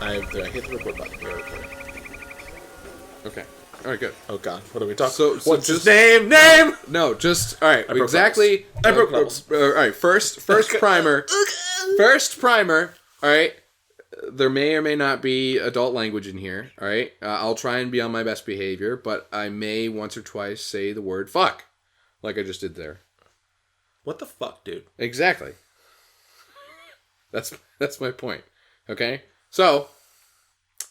I hit the record button. Okay. All right, good. Oh God, what are we talking? So what's just, his name? Name? No, just all right. I broke Exactly. I broke levels. All right. First primer. First primer. All right. There may or may not be adult language in here. All right. I'll try and be on my best behavior, but I may once or twice say the word "fuck," like I just did there. What the fuck, dude? Exactly. That's my point. Okay. So,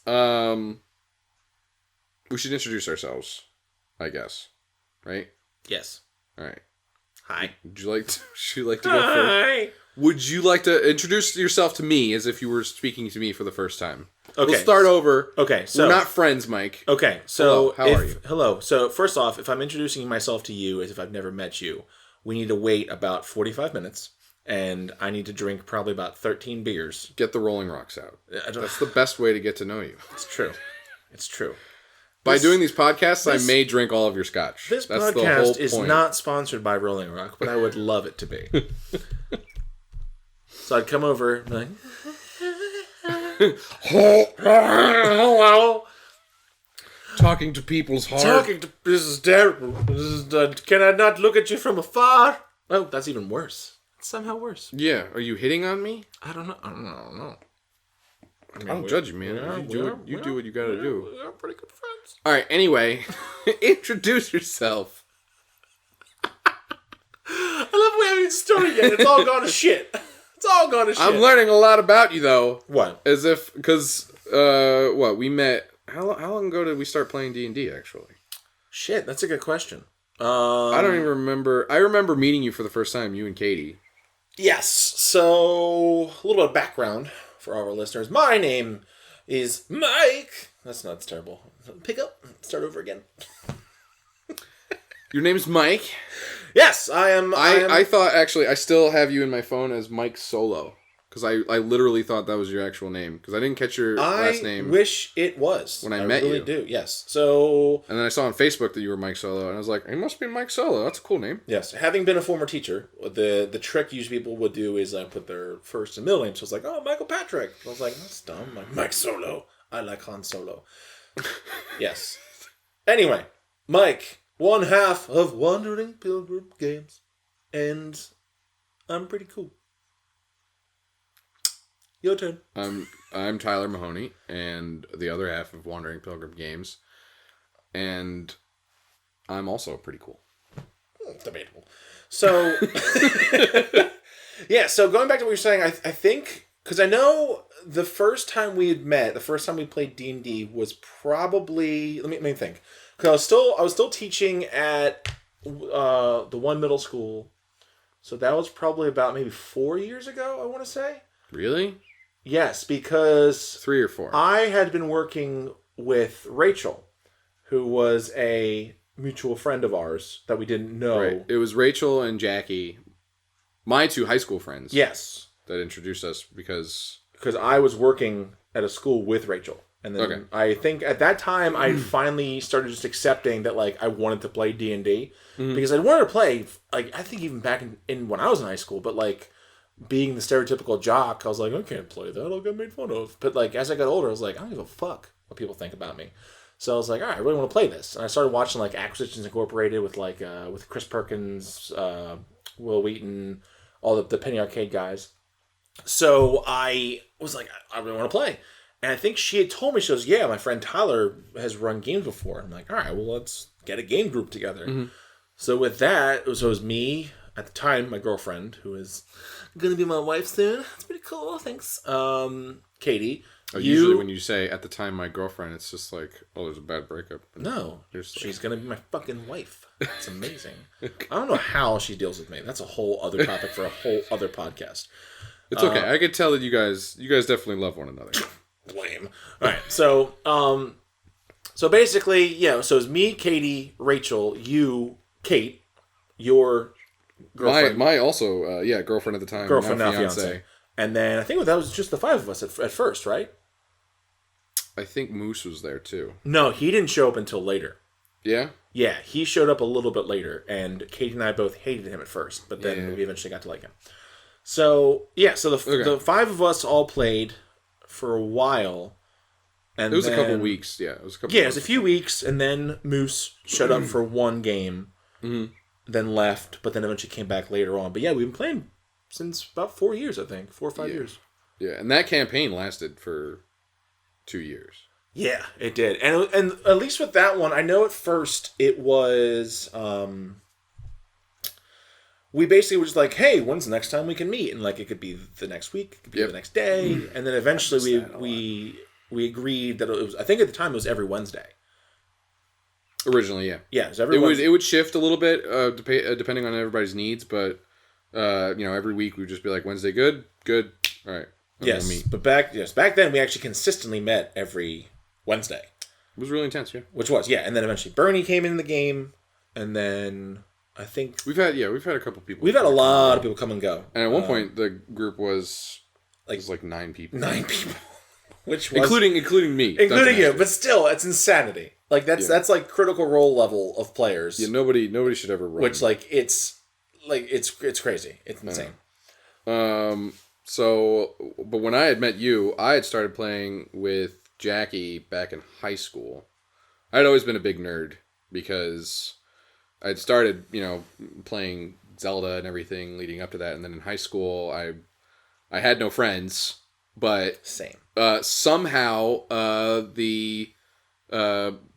we should introduce ourselves, I guess. Right? Yes. All right. Hi. Would you like to go first? Would you like to introduce yourself to me as if you were speaking to me for the first time? Okay. We'll start over. Okay, so... We're not friends, Mike. Okay, so... Hello, how are you? Hello. So, first off, if I'm introducing myself to you as if I've never met you, we need to wait about 45 minutes, and I need to drink probably about 13 beers. Get the Rolling Rocks out. That's the best way to get to know you. It's true. It's true. By doing these podcasts, I may drink all of your scotch. This That's podcast the is whole point. not sponsored by Rolling Rock, but I would love it to be. So I'd come over and be like, hello. Talking to people's heart. This is terrible. Can I not look at you from afar? Oh, that's even worse. It's somehow worse. Yeah. Are you hitting on me? I don't know. I don't know. I don't judge you, man. You do what you gotta do. We're pretty good friends. All right. Anyway, introduce yourself. I love we haven't even started yet. It's all gone to shit. It's all gone to shit. I'm learning a lot about you, though. What? As if, because, we met. How long ago did we start playing D&D? Actually, shit. That's a good question. I don't even remember. I remember meeting you for the first time. You and Katie. Yes. So a little bit of background for our listeners. My name is Mike. That's terrible. Pick up. Start over again. Your name's Mike. Yes, I am. I thought, actually, I still have you in my phone as Mike Solo. Because I literally thought that was your actual name. Because I didn't catch your last name. I wish it was. When I met you. I really do, yes. So... And then I saw on Facebook that you were Mike Solo. And I was like, he must be Mike Solo. That's a cool name. Yes. Having been a former teacher, the trick usually people would do is put their first and middle name. So it's like, oh, Michael Patrick. I was like, that's dumb. Like, Mike Solo. I like Han Solo. Yes. Anyway, Mike, one half of Wandering Pilgrim Games. And I'm pretty cool. Your turn. I'm Tyler Mahoney, and the other half of Wandering Pilgrim Games, and I'm also pretty cool. Debatable. So, yeah. So going back to what you're saying, I think because I know the first time we had met, the first time we played D&D was probably let me think because I was still teaching at the one middle school, so that was probably about maybe 4 years ago. I want to say. Really? Yes, because 3 or 4. I had been working with Rachel, who was a mutual friend of ours that we didn't know. Right. It was Rachel and Jackie, my 2 high school friends. Yes. That introduced us because I was working at a school with Rachel. And then I think at that time I finally started just accepting that I wanted to play D&D. Mm-hmm. Because I wanted to play, I think even back in when I was in high school, but being the stereotypical jock, I was like, I can't play that. I'll get made fun of. But as I got older, I was like, I don't give a fuck what people think about me. So I was like, all right, I really want to play this. And I started watching Acquisitions Incorporated with with Chris Perkins, Will Wheaton, all the Penny Arcade guys. So I was like, I really want to play. And I think she had told me, she goes, yeah, my friend Tyler has run games before. I'm like, all right, well, let's get a game group together. Mm-hmm. So with that, it was me, at the time, my girlfriend, who is going to be my wife soon. That's pretty cool, thanks. Katie. Usually when you say, at the time, my girlfriend, it's just like, oh, there's a bad breakup. No, she's going to be my fucking wife. It's amazing. I don't know how she deals with me. That's a whole other topic for a whole other podcast. It's okay. I could tell that you guys definitely love one another. Lame. All right. So, basically, so it's me, Katie, Rachel, you, Kate, your girlfriend. My also, girlfriend at the time. Girlfriend, now fiance. And then I think that was just the 5 of us at first, right? I think Moose was there too. No, he didn't show up until later. Yeah? Yeah, he showed up a little bit later, and Katie and I both hated him at first, but then we eventually got to like him. So, the 5 of us all played for a while, And it was a couple of weeks. Yeah, it was a couple. Yeah, it was a few weeks, and then Moose showed up for one game, then left, but then eventually came back later on. But yeah, we've been playing since about 4 years, I think, 4 or 5 years. Yeah, and that campaign lasted for 2 years. Yeah, it did, and at least with that one, I know at first it was. We basically were just like, hey, when's the next time we can meet? And like, it could be the next week, it could be the next day. And then eventually we agreed that it was, I think at the time it was every Wednesday. Originally, yeah. Yeah, it was every Wednesday. It would shift a little bit depending on everybody's needs, but every week we would just be like, Wednesday good, all right. Yes, we'll meet. But back then we actually consistently met every Wednesday. It was really intense, yeah. Which was, yeah. And then eventually Bernie came in the game, and then... I think we've had a couple people. We've had a lot of people come and go. And at one point, the group was like 9 people. 9 people, which was including me, including you. But still, it's insanity. Like that's like Critical Role level of players. Yeah, nobody should ever run. Which it's crazy. It's insane. So, but when I had met you, I had started playing with Jackie back in high school. I had always been a big nerd because I'd started, playing Zelda and everything leading up to that, and then in high school, I had no friends, but same. Somehow, the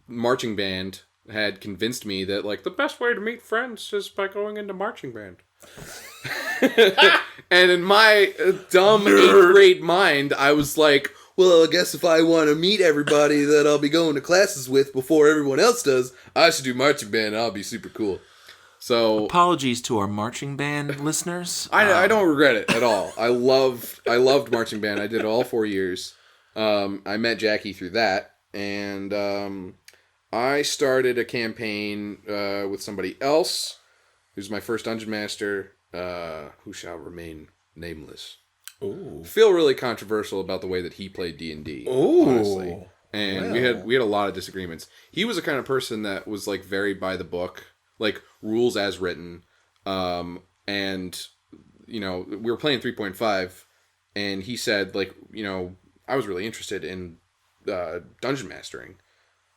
marching band had convinced me that like the best way to meet friends is by going into marching band. And in my dumb 8th grade mind, I was like, well, I guess if I want to meet everybody that I'll be going to classes with before everyone else does, I should do marching band and I'll be super cool. So apologies to our marching band listeners. I don't regret it at all. I loved marching band. I did it all 4 years. I met Jackie through that, and I started a campaign with somebody else who's my first dungeon master, who shall remain nameless. Ooh. Feel really controversial about the way that he played D&D, honestly. And we had a lot of disagreements. He was the kind of person that was like very by the book, like rules as written. And we were playing 3.5, and he said like, I was really interested in dungeon mastering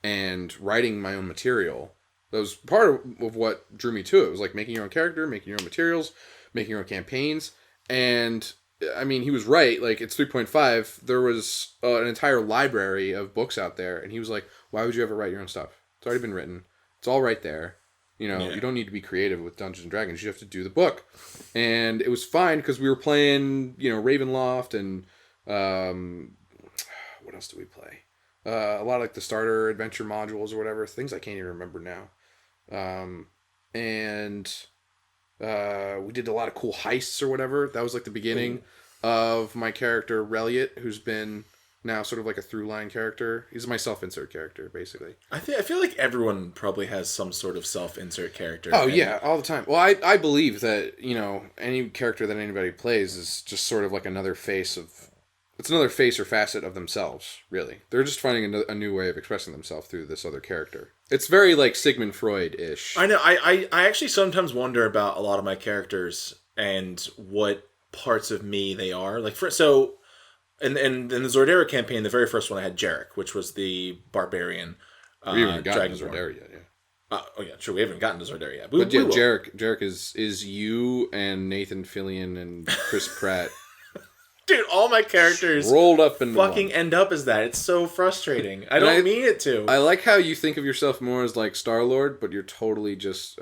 and writing my own material. That was part of what drew me to it. It was like making your own character, making your own materials, making your own campaigns. And I mean, he was right. Like, it's 3.5. There was an entire library of books out there. And he was like, why would you ever write your own stuff? It's already been written. It's all right there. You don't need to be creative with Dungeons and Dragons. You have to do the book. And it was fine because we were playing, Ravenloft and what else do we play? A lot of like the starter adventure modules or whatever. Things I can't even remember now. We did a lot of cool heists or whatever. That was like the beginning of my character Reliot, who's been now sort of like a through line character. He's my self-insert character, basically. I feel like everyone probably has some sort of self-insert character. Oh yeah, all the time. Well, I believe that any character that anybody plays is just sort of like another face or facet of themselves. Really, they're just finding a new way of expressing themselves through this other character. It's very like Sigmund Freud-ish. I know. I actually sometimes wonder about a lot of my characters and what parts of me they are. Like in the Zordera campaign, the very first one I had Jarek, which was the barbarian. We haven't gotten to Zordera yet. Yeah. Oh yeah, sure. We haven't gotten to Zordera yet. But Jarek is you and Nathan Fillion and Chris Pratt. Dude, all my characters rolled up and fucking end up as that. It's so frustrating. I don't mean it to. I like how you think of yourself more as like Star-Lord, but you're totally just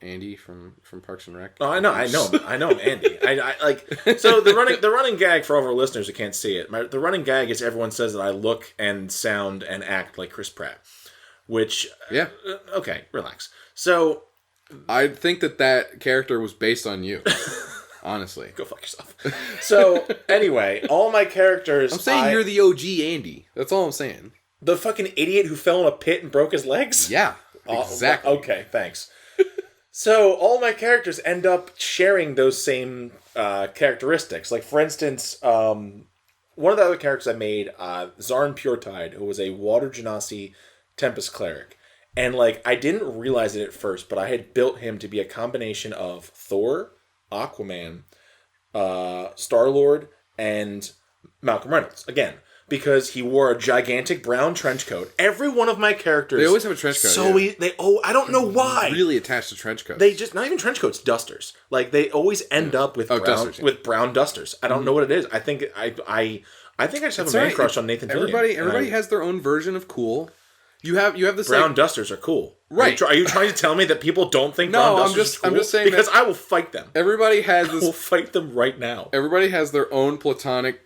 Andy from Parks and Rec. Oh, I know I'm Andy. I like so the running gag for all of our listeners who can't see it. The running gag is everyone says that I look and sound and act like Chris Pratt, which okay, relax. So I think that character was based on you. Honestly. Go fuck yourself. So, anyway, all my characters... I'm saying you're the OG Andy. That's all I'm saying. The fucking idiot who fell in a pit and broke his legs? Yeah, exactly. Okay, thanks. So, all my characters end up sharing those same characteristics. Like, for instance, one of the other characters I made, Zarn Puretide, who was a Water Genasi Tempest Cleric. And, like, I didn't realize it at first, but I had built him to be a combination of Thor, Aquaman, Star-Lord, and Malcolm Reynolds. Again, because he wore a gigantic brown trench coat. Every one of my characters... They always have a trench coat. I don't know why. Really attached to trench coats. They just... Not even trench coats, dusters. Like, they always end up with brown dusters. I don't know what it is. I think I just have a man crush on Nathan Fillion. Everybody has their own version of cool. You have this brown dusters are cool. Right. Are you trying to tell me that people don't think brown dusters are cool? I'm just saying because I will fight them. Everybody has I will fight them right now. Everybody has their own platonic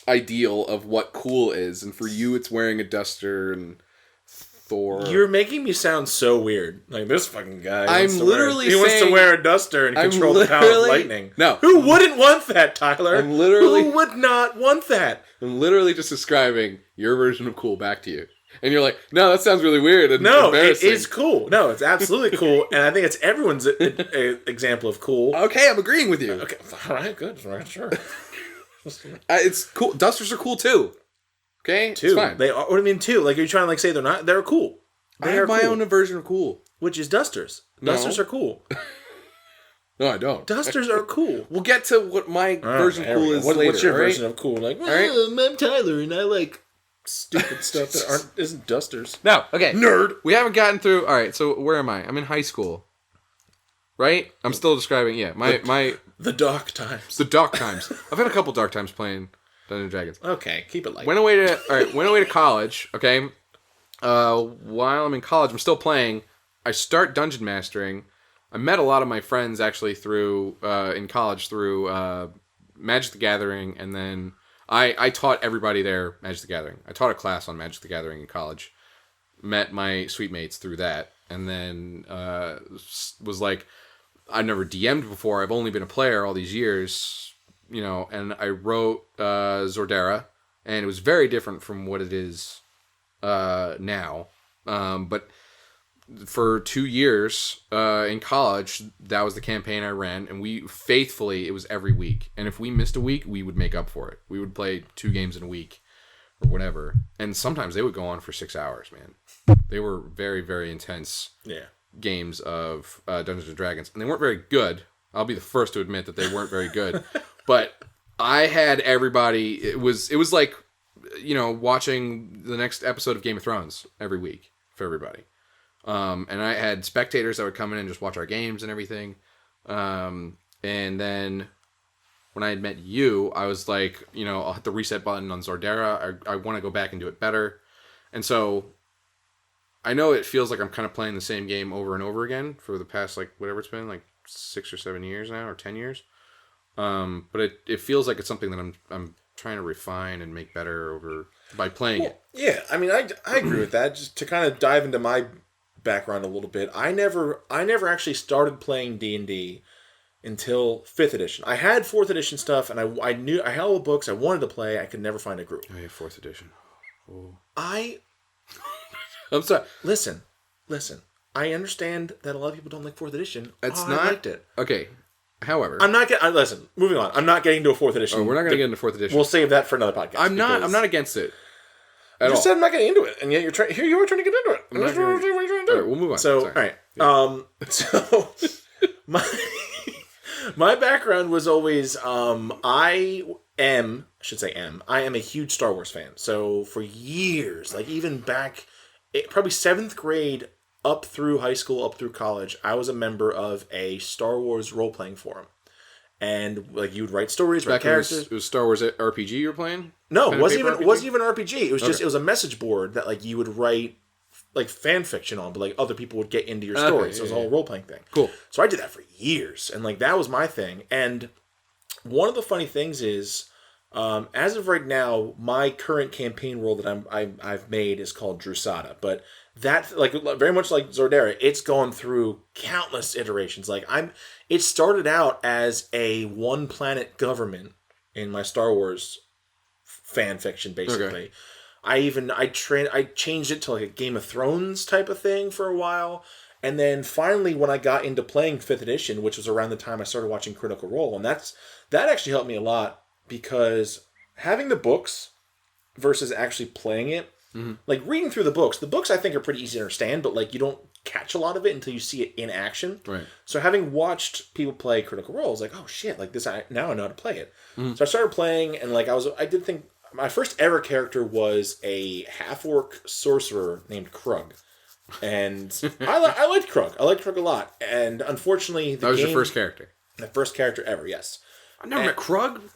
ideal of what cool is, and for you it's wearing a duster and Thor. You're making me sound so weird. Like, this fucking guy wants to wear a duster and control the power of lightning. No. Who wouldn't want that, Tyler? Who would not want that? I'm literally just describing your version of cool back to you. And you're like, no, that sounds really weird and embarrassing. It is cool. No, it's absolutely cool. And I think it's everyone's example of cool. Okay, I'm agreeing with you. Okay, all right, good. All right, sure. It's cool. Dusters are cool too. Okay? Too. It's fine. They are, what do you mean too? Like, are you trying to like say they're not? They're cool. I have my own version of cool. Which is dusters. No. Dusters are cool. No, I don't. Dusters are cool. We'll get to what my version of cool is later. What's your version of cool? Like, I'm Tyler and I like stupid stuff that isn't dusters. No, okay. Nerd. We haven't gotten through. All right, so where am I? I'm in high school. Right? I'm still describing, the dark times. The dark times. I've had a couple dark times playing Dungeons & Dragons. Okay, keep it light. Went away to college, okay? While I'm in college, I'm still playing. I start dungeon mastering. I met a lot of my friends actually through in college through Magic the Gathering, and then I taught everybody there Magic the Gathering. I taught a class on Magic the Gathering in college. Met my suite mates through that, and then was like, I've never DM'd before. I've only been a player all these years, and I wrote Zordera, and it was very different from what it is now. But for 2 years in college, that was the campaign I ran, and it was every week. And if we missed a week, we would make up for it. We would play 2 games in a week or whatever. And sometimes they would go on for 6 hours, man. They were very, very intense games of Dungeons & Dragons. And they weren't very good. I'll be the first to admit that they weren't very good. But I had everybody... It was like, watching the next episode of Game of Thrones every week for everybody. And I had spectators that would come in and just watch our games and everything. And then when I had met you, I was like, I'll hit the reset button on Zordera. I want to go back and do it better. And so I know it feels like I'm kind of playing the same game over and over again for the past, whatever it's been, 6 or 7 years now, or 10 years. But it feels like it's something that I'm trying to refine and make better by playing it. Yeah, I mean, I agree with that. Just to kind of dive into my background a little bit, I never actually started playing D&D until 5th edition. I had 4th edition stuff, and I knew I had all the books I wanted to play. I could never find a group. Oh, yeah, 4th edition. Oh. I'm sorry. Listen. I understand that a lot of people don't like 4th edition. I liked it. Okay. However, I'm not getting. Listen, moving on. I'm not getting to a 4th edition. Oh, we're not going to get into 4th edition. We'll save that for another podcast. I'm not against it. You said I'm not getting into it, and yet here you are trying to get into it. What are you trying to do? All right, we'll move on. So, all right. Yeah. So my background was always I am a huge Star Wars fan. So for years, even back probably 7th grade up through high school, up through college, I was a member of a Star Wars role-playing forum. And you would write stories, write characters. It was Star Wars RPG you were playing? No, it wasn't even RPG. It was just it was a message board that you would write fan fiction on, but other people would get into your story. Okay, so it was a whole role-playing thing. Cool. So I did that for years, and that was my thing. And one of the funny things is, as of right now, my current campaign role that I've made is called Drusada, but that very much like Zordera, it's gone through countless iterations. It started out as a one planet government in my Star Wars fan fiction, basically. Okay. I changed it to a Game of Thrones type of thing for a while, and then finally when I got into playing 5th edition, which was around the time I started watching Critical Role, and that actually helped me a lot, because having the books versus actually playing it, reading through the books I think are pretty easy to understand, but you don't catch a lot of it until you see it in action. Right. So having watched people play Critical Role, I was like, oh shit, now I know how to play it. So I started playing, and I did think my first ever character was a half-orc sorcerer named Krug. And I liked Krug. I liked Krug a lot. And unfortunately, that was your first character? My first character ever, yes. I've never met Krug. What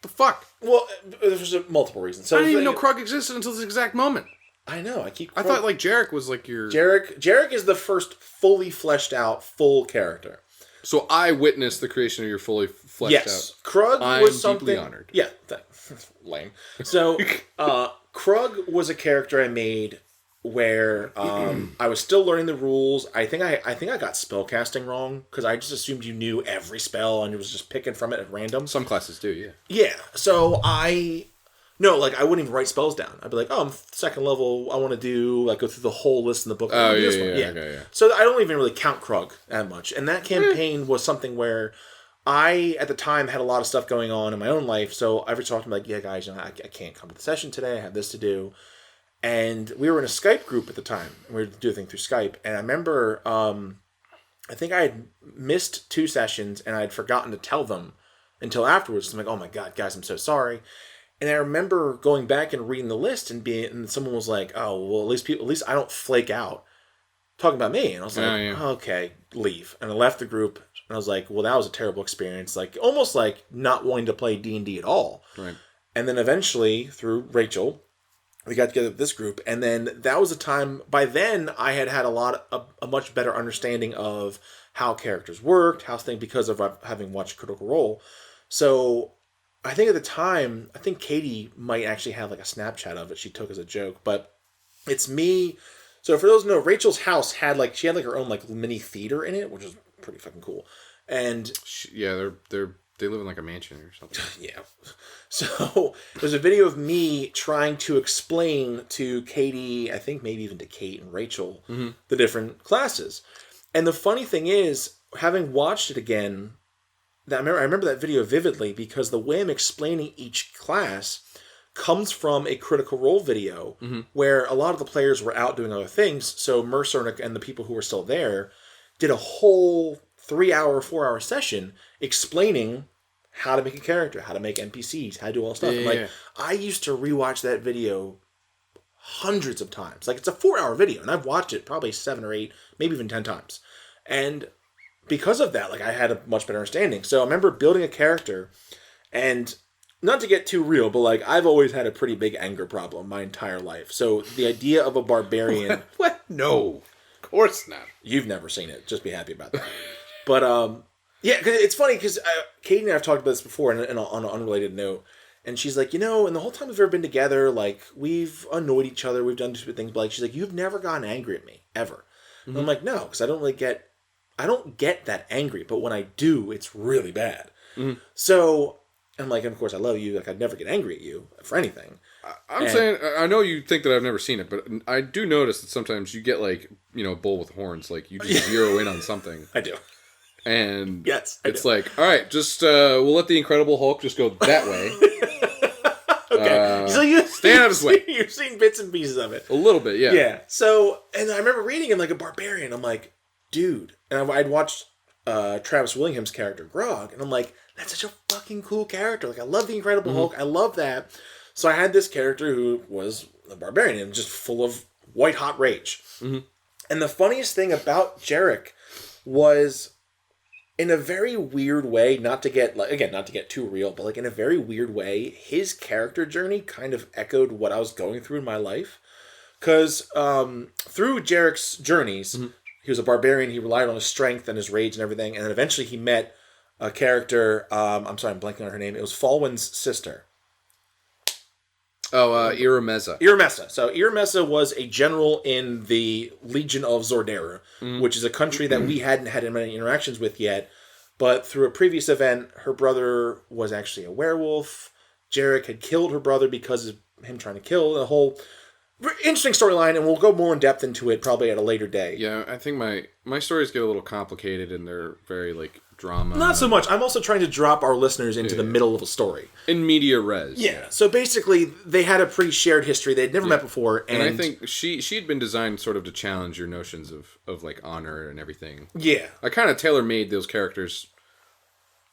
the fuck? Well, there's multiple reasons. So I didn't even know Krug existed until this exact moment. I know. I thought like Jarek was like your... Jarek is the first fully fleshed out, full character. So I witnessed the creation of your fully fleshed out. Yes. Krug was something... deeply honored. Yeah. That's lame. So, Krug was a character I made where I was still learning the rules. I think I got spellcasting wrong because I just assumed you knew every spell and it was just picking from it at random. Some classes do, yeah. Yeah. So I wouldn't even write spells down. I'd be like, oh, I'm second level. I want to do go through the whole list in the book. Oh, yeah. Okay, yeah. So I don't even really count Krug that much. And that campaign was something where I, at the time, had a lot of stuff going on in my own life. So I reached out to them like, yeah, guys, I can't come to the session today. I have this to do. And we were in a Skype group at the time. We were doing things through Skype. And I remember, I think I had missed 2 sessions and I had forgotten to tell them until afterwards. I'm like, oh my God, guys, I'm so sorry. And I remember going back and reading the list and someone was like, oh, well, at least I don't flake out. Talking about me. And I was like, okay, leave. And I left the group and I was like, well, that was a terrible experience. Like, almost like not wanting to play D&D at all. Right. And then eventually, through Rachel, we got together with this group. And then that was a time, by then, I had a much better understanding of how characters worked, because of having watched Critical Role. So I think at the time, I think Katie might actually have like a Snapchat of it she took as a joke, but it's me. So for those who know, Rachel's house had her own like mini theater in it, which is pretty fucking cool. And they live in like a mansion or something. Yeah. So there's a video of me trying to explain to Katie, I think maybe even to Kate and Rachel, the different classes. And the funny thing is, having watched it again, I remember that video vividly because the way I'm explaining each class comes from a Critical Role video where a lot of the players were out doing other things. So Mercer and the people who were still there did a whole 3-hour, 4-hour session explaining how to make a character, how to make NPCs, how to do all stuff. Yeah. I used to rewatch that video hundreds of times. Like, it's a 4-hour video, and I've watched it probably 7 or 8, maybe even 10 times. And because of that, I had a much better understanding. So I remember building a character, and not to get too real, but I've always had a pretty big anger problem my entire life. So the idea of a barbarian... What? No. Of course not. You've never seen it. Just be happy about that. But, yeah, cause it's funny because Katie and I have talked about this before on an unrelated note. And she's like, and the whole time we've ever been together, we've annoyed each other, we've done stupid things, but she's like, you've never gotten angry at me, ever. And I'm like, no, because I don't get that angry, but when I do, it's really bad. So, I'm like, and of course I love you, I'd never get angry at you for anything. I'm saying, I know you think that I've never seen it, but I do notice that sometimes you get a bull with horns, you just zero in on something. I do. And yes, it's all right, just we'll let the Incredible Hulk just go that way. Okay, so you stand out of his way. You've seen bits and pieces of it. A little bit, yeah. Yeah. So, and I remember reading him like a barbarian. I'm like, dude. And I'd watched Travis Willingham's character Grog, and I'm like, that's such a fucking cool character. I love the Incredible Hulk. I love that. So I had this character who was a barbarian and just full of white hot rage. And the funniest thing about Jarek was, in a very weird way, not to get too real, but in a very weird way, his character journey kind of echoed what I was going through in my life. Because through Jarek's journeys, he was a barbarian, he relied on his strength and his rage and everything, and then eventually he met a character, I'm sorry, I'm blanking on her name, it was Falwyn's sister. Oh, Irameza. Irameza. So Irameza was a general in the Legion of Zordera, which is a country that we hadn't had many interactions with yet. But through a previous event, her brother was actually a werewolf. Jarek had killed her brother because of him trying to kill. The whole interesting storyline, and we'll go more in depth into it probably at a later day. Yeah, I think my stories get a little complicated, and they're very drama. Not so much. I'm also trying to drop our listeners into the middle of a story. In media res. Yeah. So basically, they had a pretty shared history. They'd never met before. And I think she had been designed sort of to challenge your notions of honor and everything. Yeah. I kind of tailor-made those characters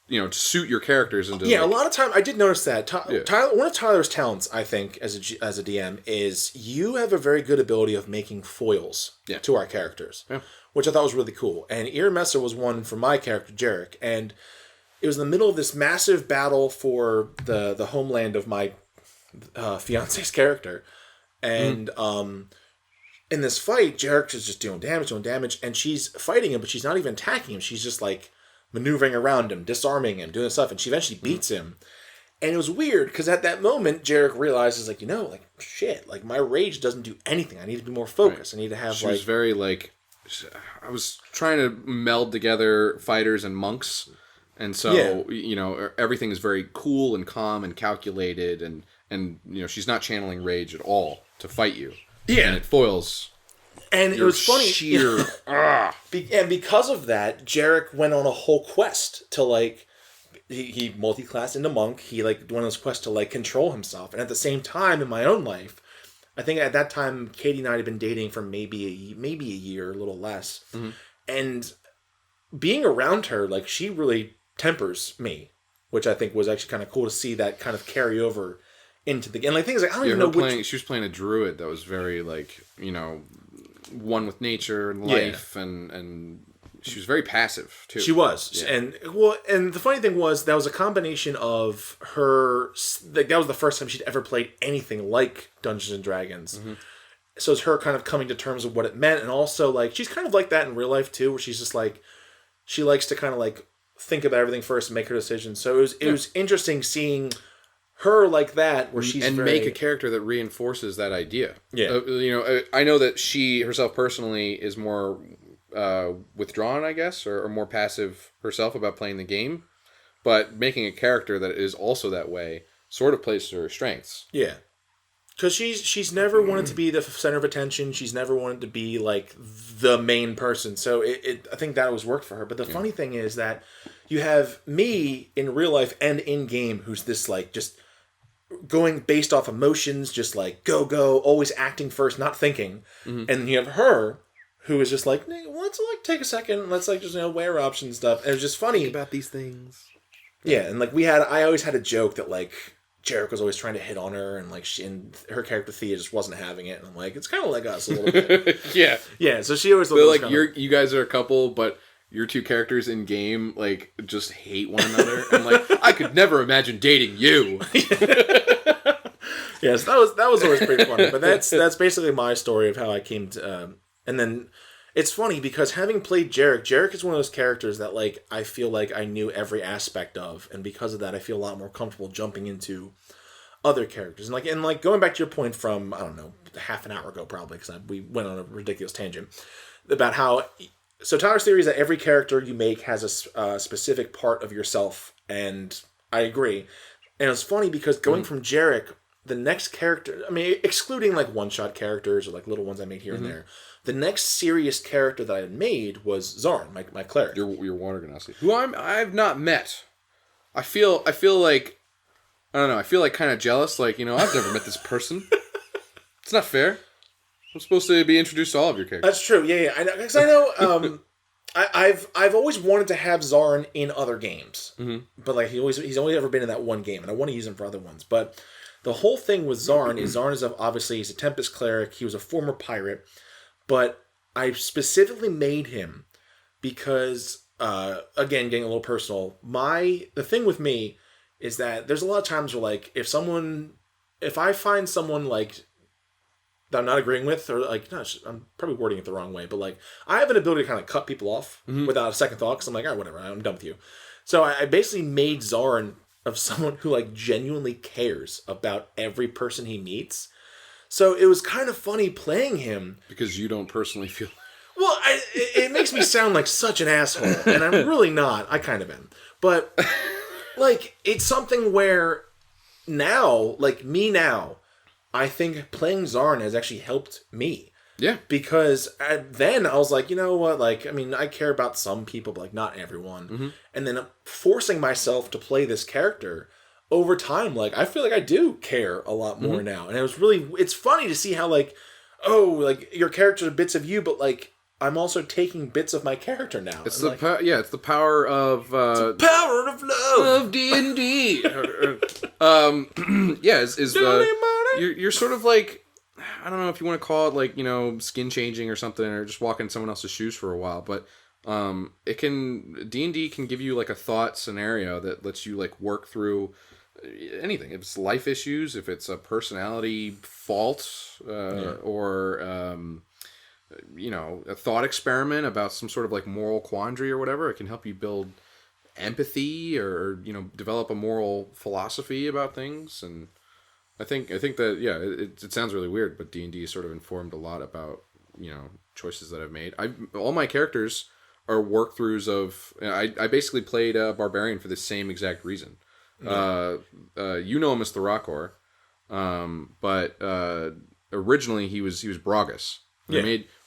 to suit your characters into. Yeah, a lot of time I did notice that. Tyler, one of Tyler's talents, I think, as a DM, is you have a very good ability of making foils to our characters, which I thought was really cool. And Ear Messer was one for my character, Jarek, and it was in the middle of this massive battle for the homeland of my fiance's character, and in this fight, Jarek is just doing damage, and she's fighting him, but she's not even attacking him. She's just like maneuvering around him, disarming him, doing stuff, and she eventually beats him. And it was weird, because at that moment, Jarek realizes, like, shit, like, my rage doesn't do anything. I need to be more focused. I need to have, She was very, like, I was trying to meld together fighters and monks, and so, everything is very cool and calm and calculated, and she's not channeling rage at all to fight you. Yeah. And it foils. And it was funny. Sheer, and because of that, Jarek went on a whole quest to, like, he multi-classed into monk. He, like, went on this quest to, like, control himself. And at the same time, in my own life, I think at that time, Katie and I had been dating for maybe a year, a little less. Mm-hmm. And being around her, like, she really tempers me, which I think was actually kind of cool to see that kind of carry over into the game. And, like, things like, I don't even know she was playing a druid that was very, like, one with nature and life, and she was very passive too. She was, and the funny thing was that was a combination of her. Like, that was the first time she'd ever played anything like Dungeons and Dragons. Mm-hmm. So it's her kind of coming to terms with what it meant, and also, like, she's kind of like that in real life too, where she's just like, she likes to kind of like think about everything first and make her decisions. So it was interesting seeing her like that, where she's make a character that reinforces that idea. Yeah, I know that she herself personally is more withdrawn, I guess, or more passive herself about playing the game, but making a character that is also that way sort of plays to her strengths. Yeah, because she's never wanted to be the center of attention. She's never wanted to be like the main person. So I think that always worked for her. But the funny thing is that you have me in real life and in game, who's this like just going based off emotions, just like go, always acting first, not thinking. Mm-hmm. And you have her, who is just like, let's like take a second, let's like just weigh our options and stuff. And it was just funny think about these things. Yeah, and like I always had a joke that like Jarek was always trying to hit on her, and like her character Thea just wasn't having it. And I'm like, it's kind of like us a little bit. yeah. So she always looked like you guys are a couple, but your two characters in game like just hate one another. I'm like, I could never imagine dating you. Yes, that was always pretty funny. But that's basically my story of how I came to. And then it's funny because having played Jarek is one of those characters that like I feel like I knew every aspect of, and because of that, I feel a lot more comfortable jumping into other characters. And like going back to your point from, I don't know, half an hour ago probably, because we went on a ridiculous tangent about how. So Tyler's theory is that every character you make has a specific part of yourself, and I agree. And it's funny because going from Jarek, the next character, I mean, excluding like one-shot characters or like little ones I made here and there, the next serious character that I had made was Zarn, my cleric. Your water genasi, who I've not met. I feel like, I don't know, I feel like kind of jealous, like, I've never met this person. It's not fair. I'm supposed to be introduced to all of your characters. That's true. Yeah. Because I know I've always wanted to have Zarn in other games, but like he's only ever been in that one game, and I want to use him for other ones. But the whole thing with Zarn is obviously he's a Tempest cleric. He was a former pirate, but I specifically made him because again, getting a little personal. The thing with me is that there's a lot of times where like if I find someone like that I'm not agreeing with, or like, no, I'm probably wording it the wrong way, but like, I have an ability to kind of cut people off without a second thought, because I'm like, all right, whatever, I'm done with you. So I basically made Zarn of someone who like genuinely cares about every person he meets. So it was kind of funny playing him. Because you don't personally feel... Well, it makes me sound like such an asshole, and I'm really not. I kind of am. But, like, it's something where now, I think playing Zarn has actually helped me. Yeah. Because then I was like, you know what? Like, I mean, I care about some people, but like not everyone. Mm-hmm. And then forcing myself to play this character over time, like, I feel like I do care a lot more now. And it's funny to see how like, oh, like your character are bits of you, but like I'm also taking bits of my character now. It's the it's the power of power of love of D&D. You're sort of like, I don't know if you want to call it like, you know, skin changing or something, or just walk in someone else's shoes for a while, but D&D can give you like a thought scenario that lets you like work through anything. If it's life issues, if it's a personality fault, or you know, a thought experiment about some sort of like moral quandary or whatever, it can help you build empathy or, you know, develop a moral philosophy about things. And I think that, yeah, it sounds really weird, but D&D sort of informed a lot about, you know, choices that I've made. All my characters are work-throughs of, I basically played a barbarian for the same exact reason. You know him as the Rockor, but originally he was Bragus.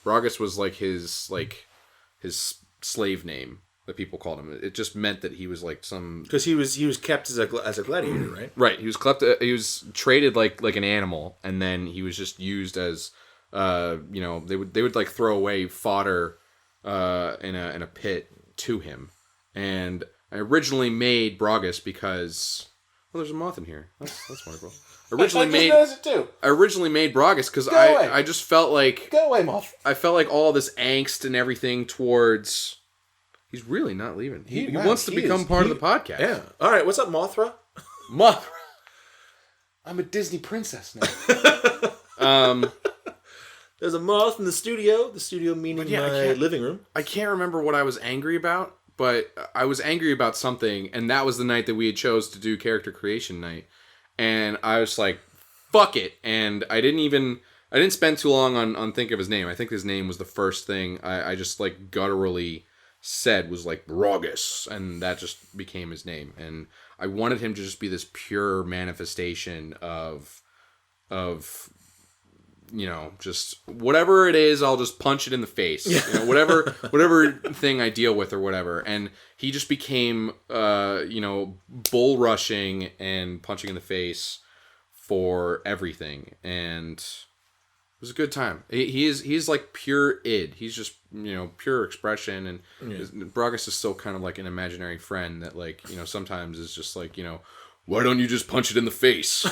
Bragus was like his slave name that people called him. It just meant that he was like some, because he was kept as a gladiator, right? Right. He was traded like an animal, and then he was just used as you know, they would like throw away fodder in a pit to him. And I originally made Bragus because, well, there's a moth in here. That's wonderful. I originally made Bragus because I just felt like, go away, moth. I felt like all this angst and everything towards. He's really not leaving. He wants to become part of the podcast. Yeah. All right. What's up, Mothra? Mothra. I'm a Disney princess now. There's a moth in the studio. The studio meaning my living room. I can't remember what I was angry about, but I was angry about something, and that was the night that we had chose to do character creation night. And I was like, fuck it. And I didn't spend too long on thinking of his name. I think his name was the first thing I just like gutturally said was like Bragus, and that just became his name. And I wanted him to just be this pure manifestation of you know, just whatever it is, I'll just punch it in the face. You know, whatever thing I deal with or whatever. And he just became, you know, bull rushing and punching in the face for everything. And it was a good time. He's like pure id. He's just, you know, pure expression. And Bragus is still kind of like an imaginary friend that, like, you know, sometimes is just like, you know, why don't you just punch it in the face?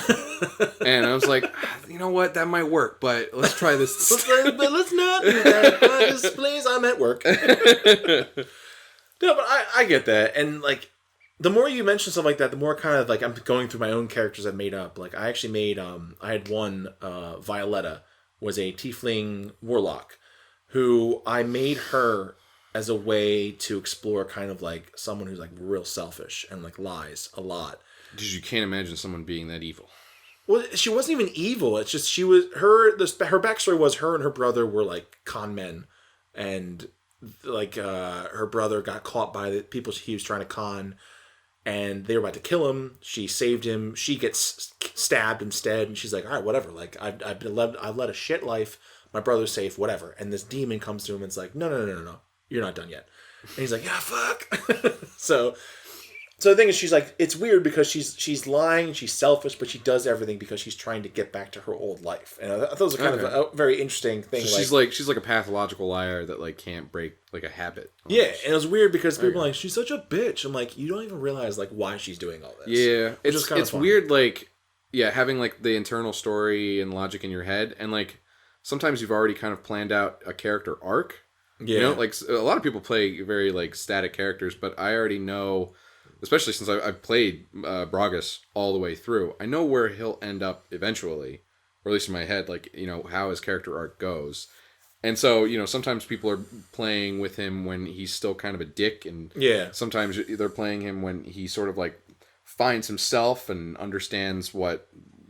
And I was like, you know what, that might work, but let's try this. But let's not do that. Please, I'm at work. No, but I get that. And like, the more you mention stuff like that, the more kind of like I'm going through my own characters I've made up. Like I actually made, I had one, Violetta was a tiefling warlock who I made her as a way to explore kind of like someone who's like real selfish and like lies a lot. Because you can't imagine someone being that evil. Well, she wasn't even evil. It's just her backstory was her and her brother were like con men, and like her brother got caught by the people he was trying to con, and they were about to kill him. She saved him. She gets stabbed instead, and she's like, all right, whatever. Like I've led a shit life. My brother's safe, whatever. And this demon comes to him and it's like, no, you're not done yet. And he's like, yeah, fuck. So the thing is, she's like, it's weird because she's lying, she's selfish, but she does everything because she's trying to get back to her old life. And I thought it was kind of a very interesting thing. So she's like a pathological liar that like can't break like a habit. Almost. Yeah, and it was weird because people are like, she's such a bitch. I'm like, you don't even realize like why she's doing all this. Yeah, it's weird. Like, yeah, having like the internal story and logic in your head, and like sometimes you've already kind of planned out a character arc. Yeah, you know, like a lot of people play very like static characters, but I already know. Especially since I've played Bragus all the way through, I know where he'll end up eventually, or at least in my head, like, you know, how his character arc goes. And so, you know, sometimes people are playing with him when he's still kind of a dick, and sometimes they're playing him when he sort of like finds himself and understands what,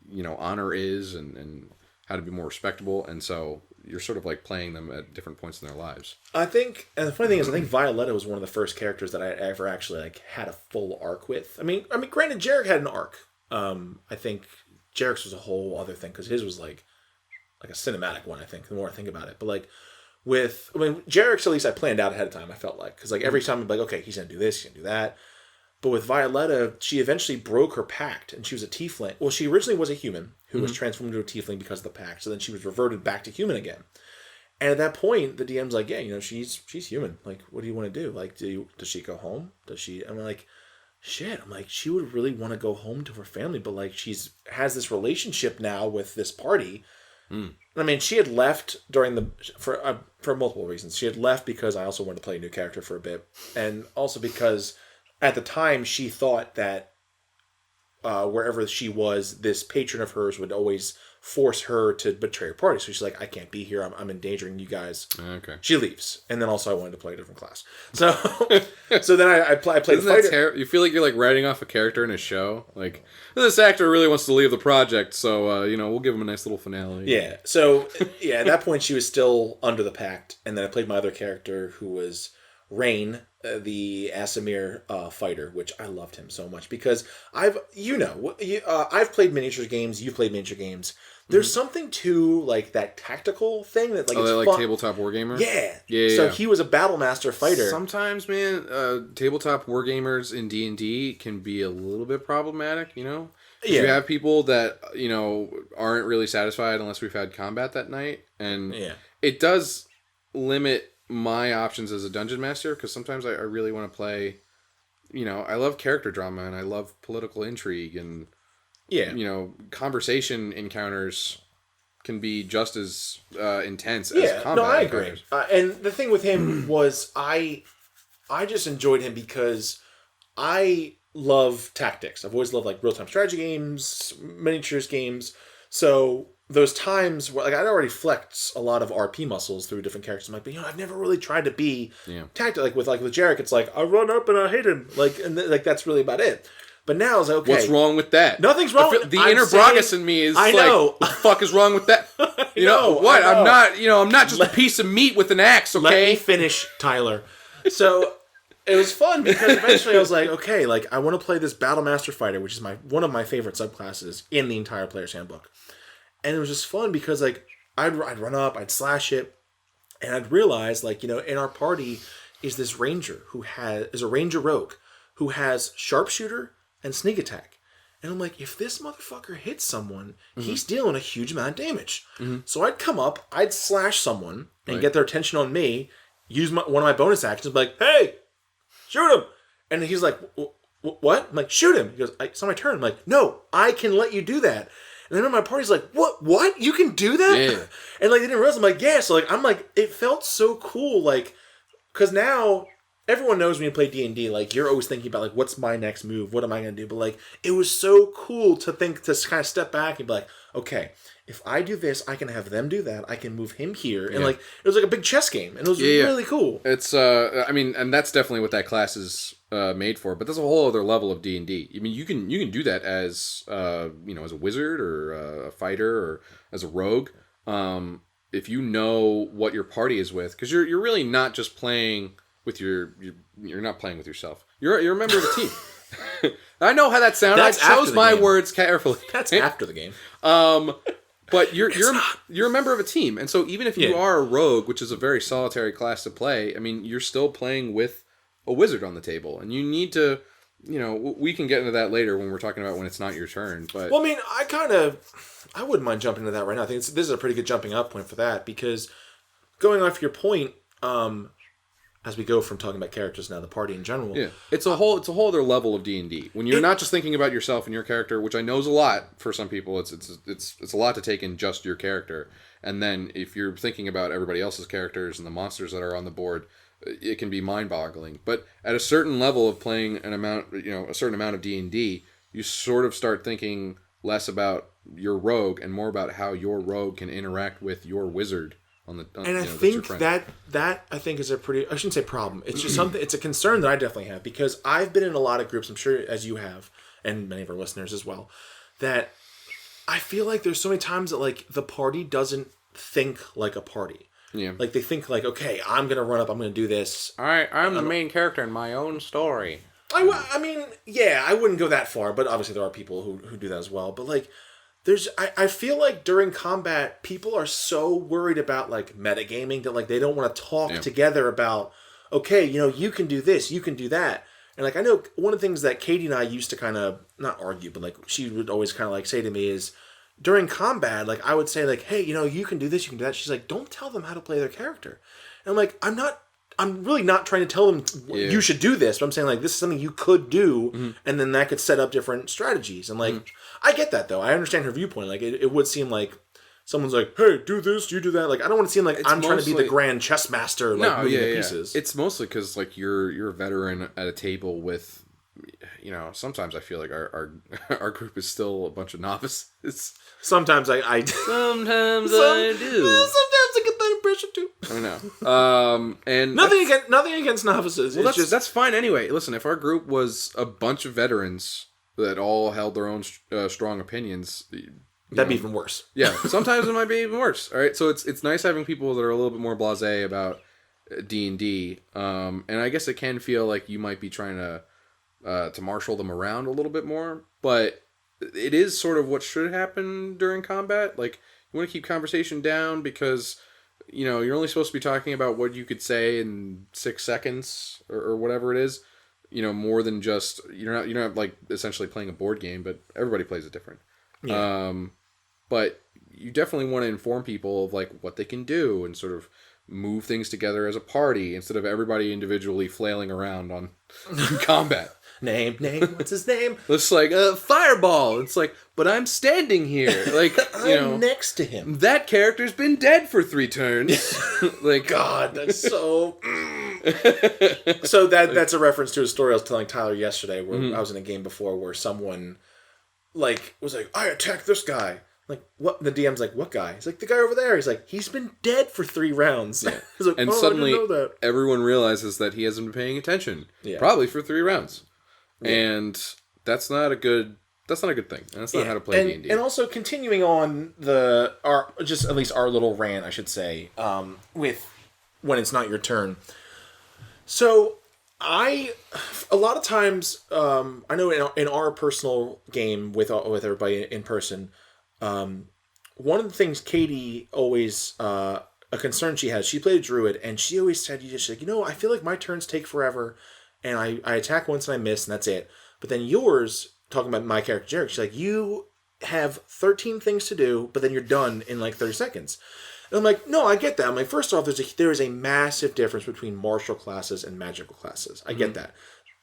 you know, honor is and how to be more respectable. And so you're sort of like playing them at different points in their lives. I think, and the funny thing is, I think Violetta was one of the first characters that I ever actually like had a full arc with. I mean, granted, Jarek had an arc. I think Jarek's was a whole other thing because his was like a cinematic one. I think the more I think about it, but like Jarek's at least I planned out ahead of time. I felt like because like every time I'm like, okay, he's gonna do this, he's gonna do that. But with Violetta, she eventually broke her pact, and she was a tiefling. Well, she originally was a human who was transformed into a tiefling because of the pact. So then she was reverted back to human again. And at that point, the DM's like, yeah, she's human. Like, what do you want to do? Like, does she go home? Does she? I'm like, shit. I'm like, she would really want to go home to her family, but like, has this relationship now with this party. I mean, she had left for multiple reasons. She had left because I also wanted to play a new character for a bit, and also because at the time she thought that wherever she was, this patron of hers would always force her to betray her party. So she's like, I can't be here. I'm endangering you guys. Okay. She leaves, and then also I wanted to play a different class. So, so then I played the fighter. You feel like you're like writing off a character in a show. Like, this actor really wants to leave the project, so we'll give him a nice little finale. Yeah. So at that point she was still under the pact, and then I played my other character who was Rain, the Asimir fighter, which I loved him so much because I've played miniature games. You've played miniature games. There's something to like that tactical thing that like it's like fun. tabletop wargamer. Yeah. So he was a battle master fighter. Sometimes, man, tabletop wargamers in D&D can be a little bit problematic. Yeah. You have people that aren't really satisfied unless we've had combat that night, and it does limit my options as a dungeon master, because sometimes I really want to play, I love character drama and I love political intrigue, and conversation encounters can be just as intense as combat. No, I agree. And the thing with him was I just enjoyed him because I love tactics. I've always loved like real-time strategy games, miniatures games. So those times where like I'd already flexed a lot of RP muscles through different characters. I'm like, but I've never really tried to be tactical. Like with Jarek, it's like I run up and I hit him. Like that's really about it. But now I was like, okay, what's wrong with that? Nothing's wrong. The inner Bragus in me is like, what the fuck is wrong with that? What? I'm not just a piece of meat with an axe. Okay, let me finish, Tyler. So it was fun because eventually I was like, okay, like I want to play this Battle Master Fighter, which is one of my favorite subclasses in the entire Player's Handbook. And it was just fun because like I'd run up, I'd slash it, and I'd realize like in our party is this ranger is a ranger rogue who has sharpshooter and sneak attack, and I'm like, if this motherfucker hits someone, he's dealing a huge amount of damage. So I'd come up, I'd slash someone and get their attention on me, use one of my bonus actions, and be like, hey, shoot him, and he's like, what? I'm like, shoot him. He goes, it's on my turn. I'm like, no, I can let you do that. And then my party's like, what? You can do that? Yeah. And like, they didn't realize. I'm like, yeah. So like, I'm like, it felt so cool. Like, because now everyone knows when you play D&D, like you're always thinking about like, what's my next move? What am I going to do? But like, it was so cool to kind of step back and be like, okay, if I do this, I can have them do that. I can move him here. And like, it was like a big chess game. And it was really cool. It's, and that's definitely what that class is made for. But there's a whole other level of D&D. I mean, you can do that as, as a wizard or a fighter or as a rogue. If you know what your party is with, because you're really not just playing with you're not playing with yourself. You're a member of a team. I know how that sounds. I chose my words carefully. That's after the game. But you're a member of a team, and so even if you are a rogue, which is a very solitary class to play, I mean, you're still playing with a wizard on the table, and you need to, we can get into that later when we're talking about when it's not your turn. But well, I mean, I wouldn't mind jumping into that right now. I think this is a pretty good jumping up point for that, because going off your point, as we go from talking about characters now, the party in general. Yeah, it's a whole other level of D&D. When you're not just thinking about yourself and your character, which I know is a lot for some people. It's a lot to take in just your character, and then if you're thinking about everybody else's characters and the monsters that are on the board, it can be mind-boggling. But at a certain level of playing a certain amount of D&D, you sort of start thinking less about your rogue and more about how your rogue can interact with your wizard. I think that I think is a pretty, I shouldn't say problem. It's just something, it's a concern that I definitely have, because I've been in a lot of groups, I'm sure as you have, and many of our listeners as well, that I feel like there's so many times that like the party doesn't think like a party. Yeah. Like they think like, okay, I'm going to run up, I'm going to do this. All right, I'm the main character in my own story. I mean, yeah, I wouldn't go that far, but obviously there are people who do that as well. But like, I feel like during combat, people are so worried about like metagaming that like they don't want to talk together about, okay, you can do this, you can do that. And like, I know one of the things that Katie and I used to kind of, not argue, but like she would always kind of like say to me is, during combat, like, I would say, like, hey, you can do this, you can do that. She's like, don't tell them how to play their character. And I'm like, I'm really not trying to tell them you should do this, but I'm saying, like, this is something you could do, and then that could set up different strategies. And, like, I get that, though. I understand her viewpoint. Like, it would seem like someone's like, hey, do this, you do that. Like, I don't want to seem like I'm trying to be the grand chess master, like, moving the pieces. It's mostly because, like, you're a veteran at a table with, sometimes I feel like our group is still a bunch of novices. Sometimes I do. Sometimes I get that impression too. I know. And nothing against novices. Well, that's fine anyway. Listen, if our group was a bunch of veterans that all held their own strong opinions, that'd be even worse. Yeah, sometimes it might be even worse. All right, so it's nice having people that are a little bit more blasé about D&D, and I guess it can feel like you might be trying to marshal them around a little bit more, but it is sort of what should happen during combat. Like, you want to keep conversation down because, you're only supposed to be talking about what you could say in 6 seconds or whatever it is. More than just, you're not like essentially playing a board game, but everybody plays it different. Yeah. But you definitely want to inform people of, like, what they can do and sort of move things together as a party instead of everybody individually flailing around on combat. Name, what's his name? It's like a fireball. It's like, but I'm standing here. Like, I'm next to him. That character's been dead for 3 turns. Like, God, that's so... So that's a reference to a story I was telling Tyler yesterday where I was in a game before where someone, like, was like, I attacked this guy. Like, what? The DM's like, what guy? He's like, the guy over there. He's like, he's been dead for 3 rounds. Yeah. He's like, and suddenly, I didn't know that. Everyone realizes that he hasn't been paying attention. Yeah. Probably for 3 rounds. Yeah. And that's not a good thing. And that's not how to play D&D. And also, continuing on at least our little rant, I should say, with when it's not your turn. So, a lot of times, I know in our personal game with everybody in person, one of the things Katie always, a concern she has, she played a druid, and she always said, she's like, I feel like my turns take forever, and I attack once and I miss, and that's it. But then yours, talking about my character Jarek, she's like, you have 13 things to do, but then you're done in like 30 seconds. And I'm like, no, I get that. I'm like, first off, there is a massive difference between martial classes and magical classes. I get that.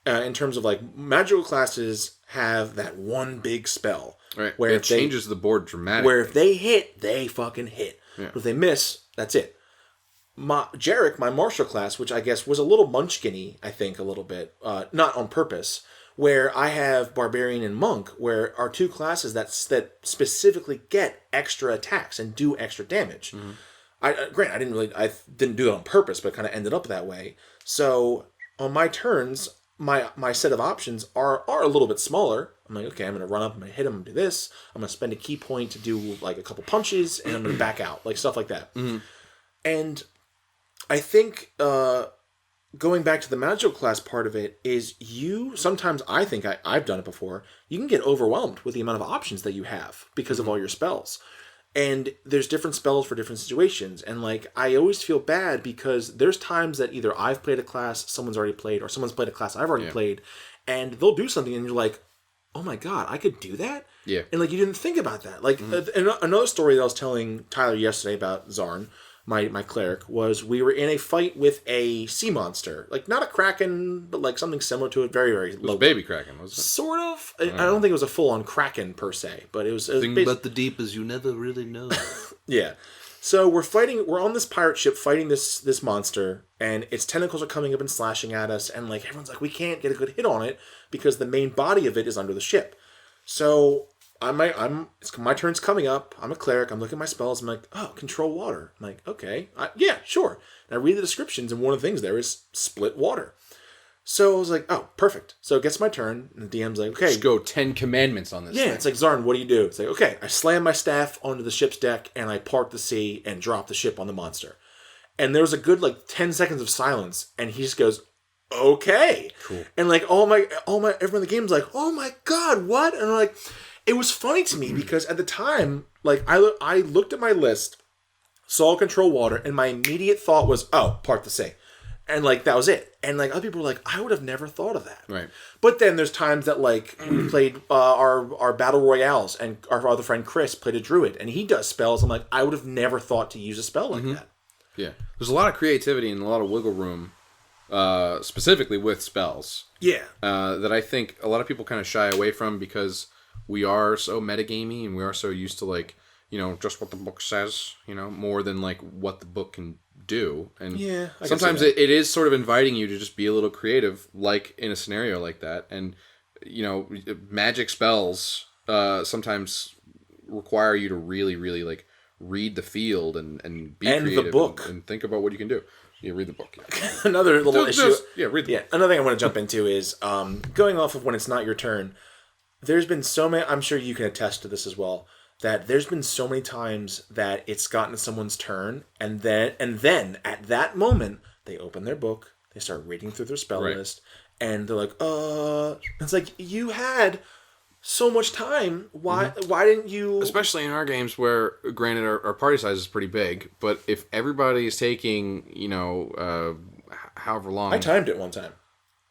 In terms of, like, magical classes have that one big spell. Right. Where it changes the board dramatically. Where if they hit, they fucking hit. Yeah. But if they miss, that's it. Jarek, my martial class, which I guess was a little munchkin-y, I think, a little bit, not on purpose, where I have Barbarian and Monk, where are 2 classes that specifically get extra attacks and do extra damage. Mm-hmm. I didn't do it on purpose, but it kind of ended up that way. So on my turns, my set of options are a little bit smaller. I'm like, okay, I'm going to run up, I'm going to hit him, I'm going to do this, I'm going to spend a key point to do like a couple punches, and I'm going to back out, like stuff like that. Mm-hmm. And I think going back to the magical class part of it is sometimes I think I've done it before, you can get overwhelmed with the amount of options that you have because of all your spells. And there's different spells for different situations. And like, I always feel bad because there's times that either I've played a class someone's already played, or someone's played a class I've already played, and they'll do something and you're like, oh my God, I could do that? Yeah. And like, you didn't think about that. Like, another story that I was telling Tyler yesterday about Zarn, my cleric, was we were in a fight with a sea monster. Like, not a kraken, but like something similar to it. Very, very low. It was a baby kraken, wasn't it? Sort of. I don't think it was a full-on kraken, per se. But it was... The thing about the deep is you never really know. Yeah. So we're on this pirate ship fighting this monster, and its tentacles are coming up and slashing at us, and like everyone's like, we can't get a good hit on it because the main body of it is under the ship. So... my turn's coming up. I'm a cleric. I'm looking at my spells. I'm like, oh, control water. I'm like, okay, yeah, sure. And I read the descriptions, and one of the things there is split water. So I was like, oh, perfect. So it gets my turn, and the DM's like, okay. Just go 10 commandments on this. Yeah, thing. It's like, Zarn, what do you do? It's like, okay, I slam my staff onto the ship's deck, and I part the sea and drop the ship on the monster. And there was a good, 10 seconds of silence, and he just goes, okay. Cool. And everyone in the game's like, oh my God, what? And I'm like... It was funny to me because at the time, I looked at my list, saw control water, and my immediate thought was, oh, part the sea. And, like, that was it. And, like, other people were like, I would have never thought of that. Right. But then there's times that, like, we played our Battle Royales, and our other friend Chris played a druid, and he does spells. I'm like, I would have never thought to use a spell like that. Yeah. There's a lot of creativity and a lot of wiggle room, specifically with spells. Yeah. That I think a lot of people kind of shy away from because we are so metagamey and we are so used to, like, you know, just what the book says, you know, more than, like, what the book can do. And sometimes it is sort of inviting you to just be a little creative, like in a scenario like that. And, you know, magic spells sometimes require you to really, really, like, read the field and be creative. The book. And think about what you can do. Yeah, read the book. Yeah. Another little issue. Read the book. Another thing I want to jump into is going off of when it's not your turn. There's been so many, I'm sure you can attest to this as well, that there's been so many times that it's gotten to someone's turn, and then at that moment they open their book, they start reading through their spell list, and they're like, it's like, you had so much time. Why didn't you? Especially in our games, where granted our party size is pretty big, but if everybody is taking, you know, however long, I timed it one time.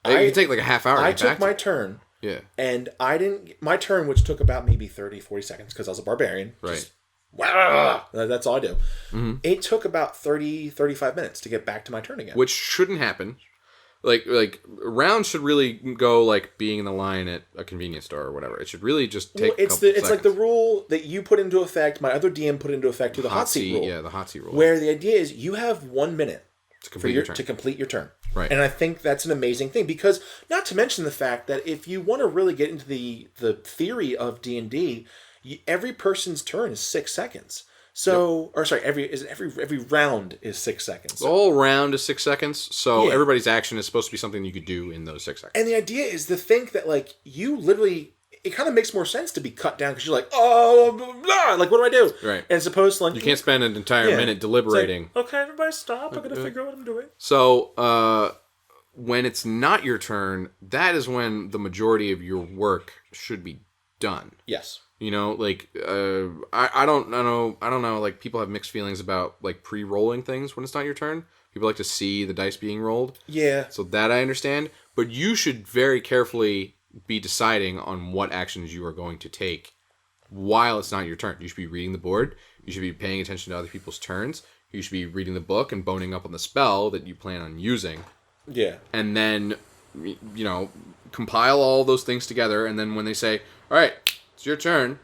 You can take like a half hour. I took my turn. Yeah. And my turn, which took about maybe 30, 40 seconds, because I was a barbarian. Right. That's all I do. Mm-hmm. It took about 30, 35 minutes to get back to my turn again. Which shouldn't happen. Like rounds should really go like being in the line at a convenience store or whatever. It should really just take a couple seconds. It's like the rule that you put into effect, my other DM put into effect, the hot seat rule. Yeah, the hot seat rule. Where the idea is you have 1 minute to complete your turn. Right. And I think that's an amazing thing, because not to mention the fact that if you want to really get into the theory of D&D, every person's turn is 6 seconds. So, or sorry, every round is 6 seconds. The whole round is 6 seconds. So everybody's action is supposed to be something you could do in those 6 seconds. And the idea is to think that, like, you literally, it kind of makes more sense to be cut down, because you're like, oh, blah, blah, like, what do I do? Right. And suppose, like, you can't spend an entire minute deliberating. Like, okay, everybody stop. I'm going to figure out what I'm doing. So, when it's not your turn, that is when the majority of your work should be done. Yes. You know, like, I don't know, like, people have mixed feelings about, like, pre-rolling things when it's not your turn. People like to see the dice being rolled. Yeah. So that I understand. But you should very carefully be deciding on what actions you are going to take while it's not your turn. You should be reading the board. You should be paying attention to other people's turns. You should be reading the book and boning up on the spell that you plan on using. Yeah. And then, you know, compile all those things together, and then when they say, all right, it's your turn,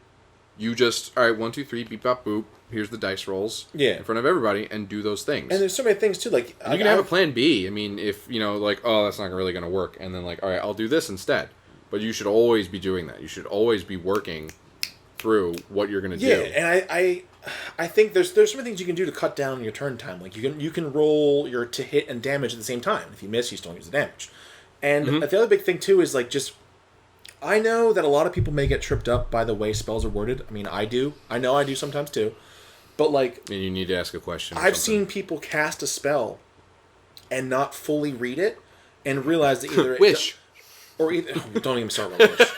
you just, all right, 1, 2, 3, beep, bop, boop, here's the dice rolls in front of everybody, and do those things. And there's so many things, too, like... You can have a plan B. I mean, if, you know, like, oh, that's not really going to work, and then, like, all right, I'll do this instead. But you should always be doing that. You should always be working through what you're going to do. Yeah, and I think there's so many things you can do to cut down your turn time. Like, you can roll your to hit and damage at the same time. If you miss, you still use the damage. And the other big thing, too, is, like, just... I know that a lot of people may get tripped up by the way spells are worded. I mean, I do. I know I do sometimes, too. But, like... And you need to ask a question. I've seen people cast a spell and not fully read it and realize that either... Wish. Or either... Don't even start with wish.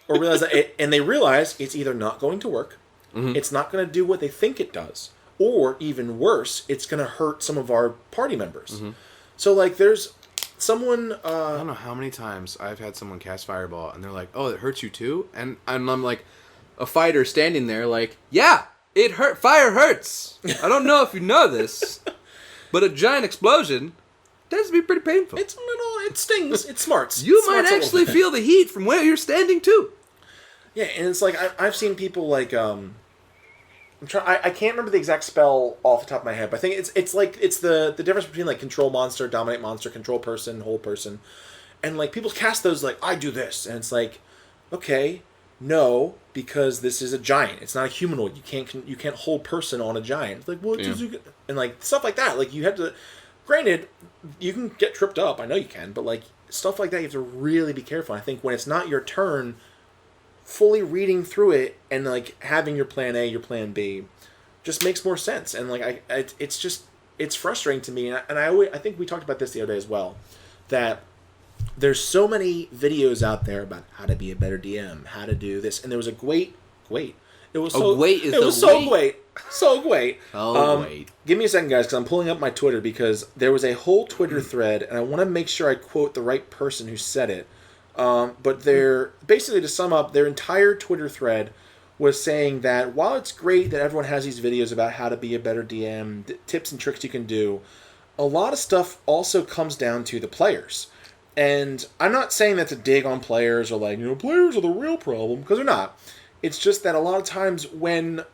Or realize that... And they realize it's either not going to work, it's not going to do what they think it does, or, even worse, it's going to hurt some of our party members. So, like, there's... Someone, I don't know how many times I've had someone cast Fireball, and they're like, oh, it hurts you too? And I'm like, a fighter standing there like, yeah, it hurt. Fire hurts. I don't know if you know this, but a giant explosion tends to be pretty painful. It's little, it stings, it smarts. You might actually feel the heat from where you're standing too. Yeah, and it's like, I've seen people like, I can't remember the exact spell off the top of my head, but I think it's the difference between like control monster, dominate monster, control person, hold person, and like people cast those like, I do this, and it's like, okay, no, because this is a giant. It's not a humanoid. You can't hold person on a giant. It's like, well, and like stuff like that. Like you have to. Granted, you can get tripped up. I know you can, but like stuff like that, you have to really be careful. I think when it's not your turn, fully reading through it and like having your plan A, your plan B, just makes more sense. And like it's frustrating to me. And I think we talked about this the other day as well, that there's so many videos out there about how to be a better DM, how to do this, and there was a great. It was so great. So wait. Wait. Give me a second, guys, because I'm pulling up my Twitter because there was a whole Twitter thread, and I want to make sure I quote the right person who said it. But they're basically, to sum up, their entire Twitter thread was saying that while it's great that everyone has these videos about how to be a better DM, tips and tricks you can do, a lot of stuff also comes down to the players. And I'm not saying that's a dig on players or like, players are the real problem, because they're not. It's just that a lot of times when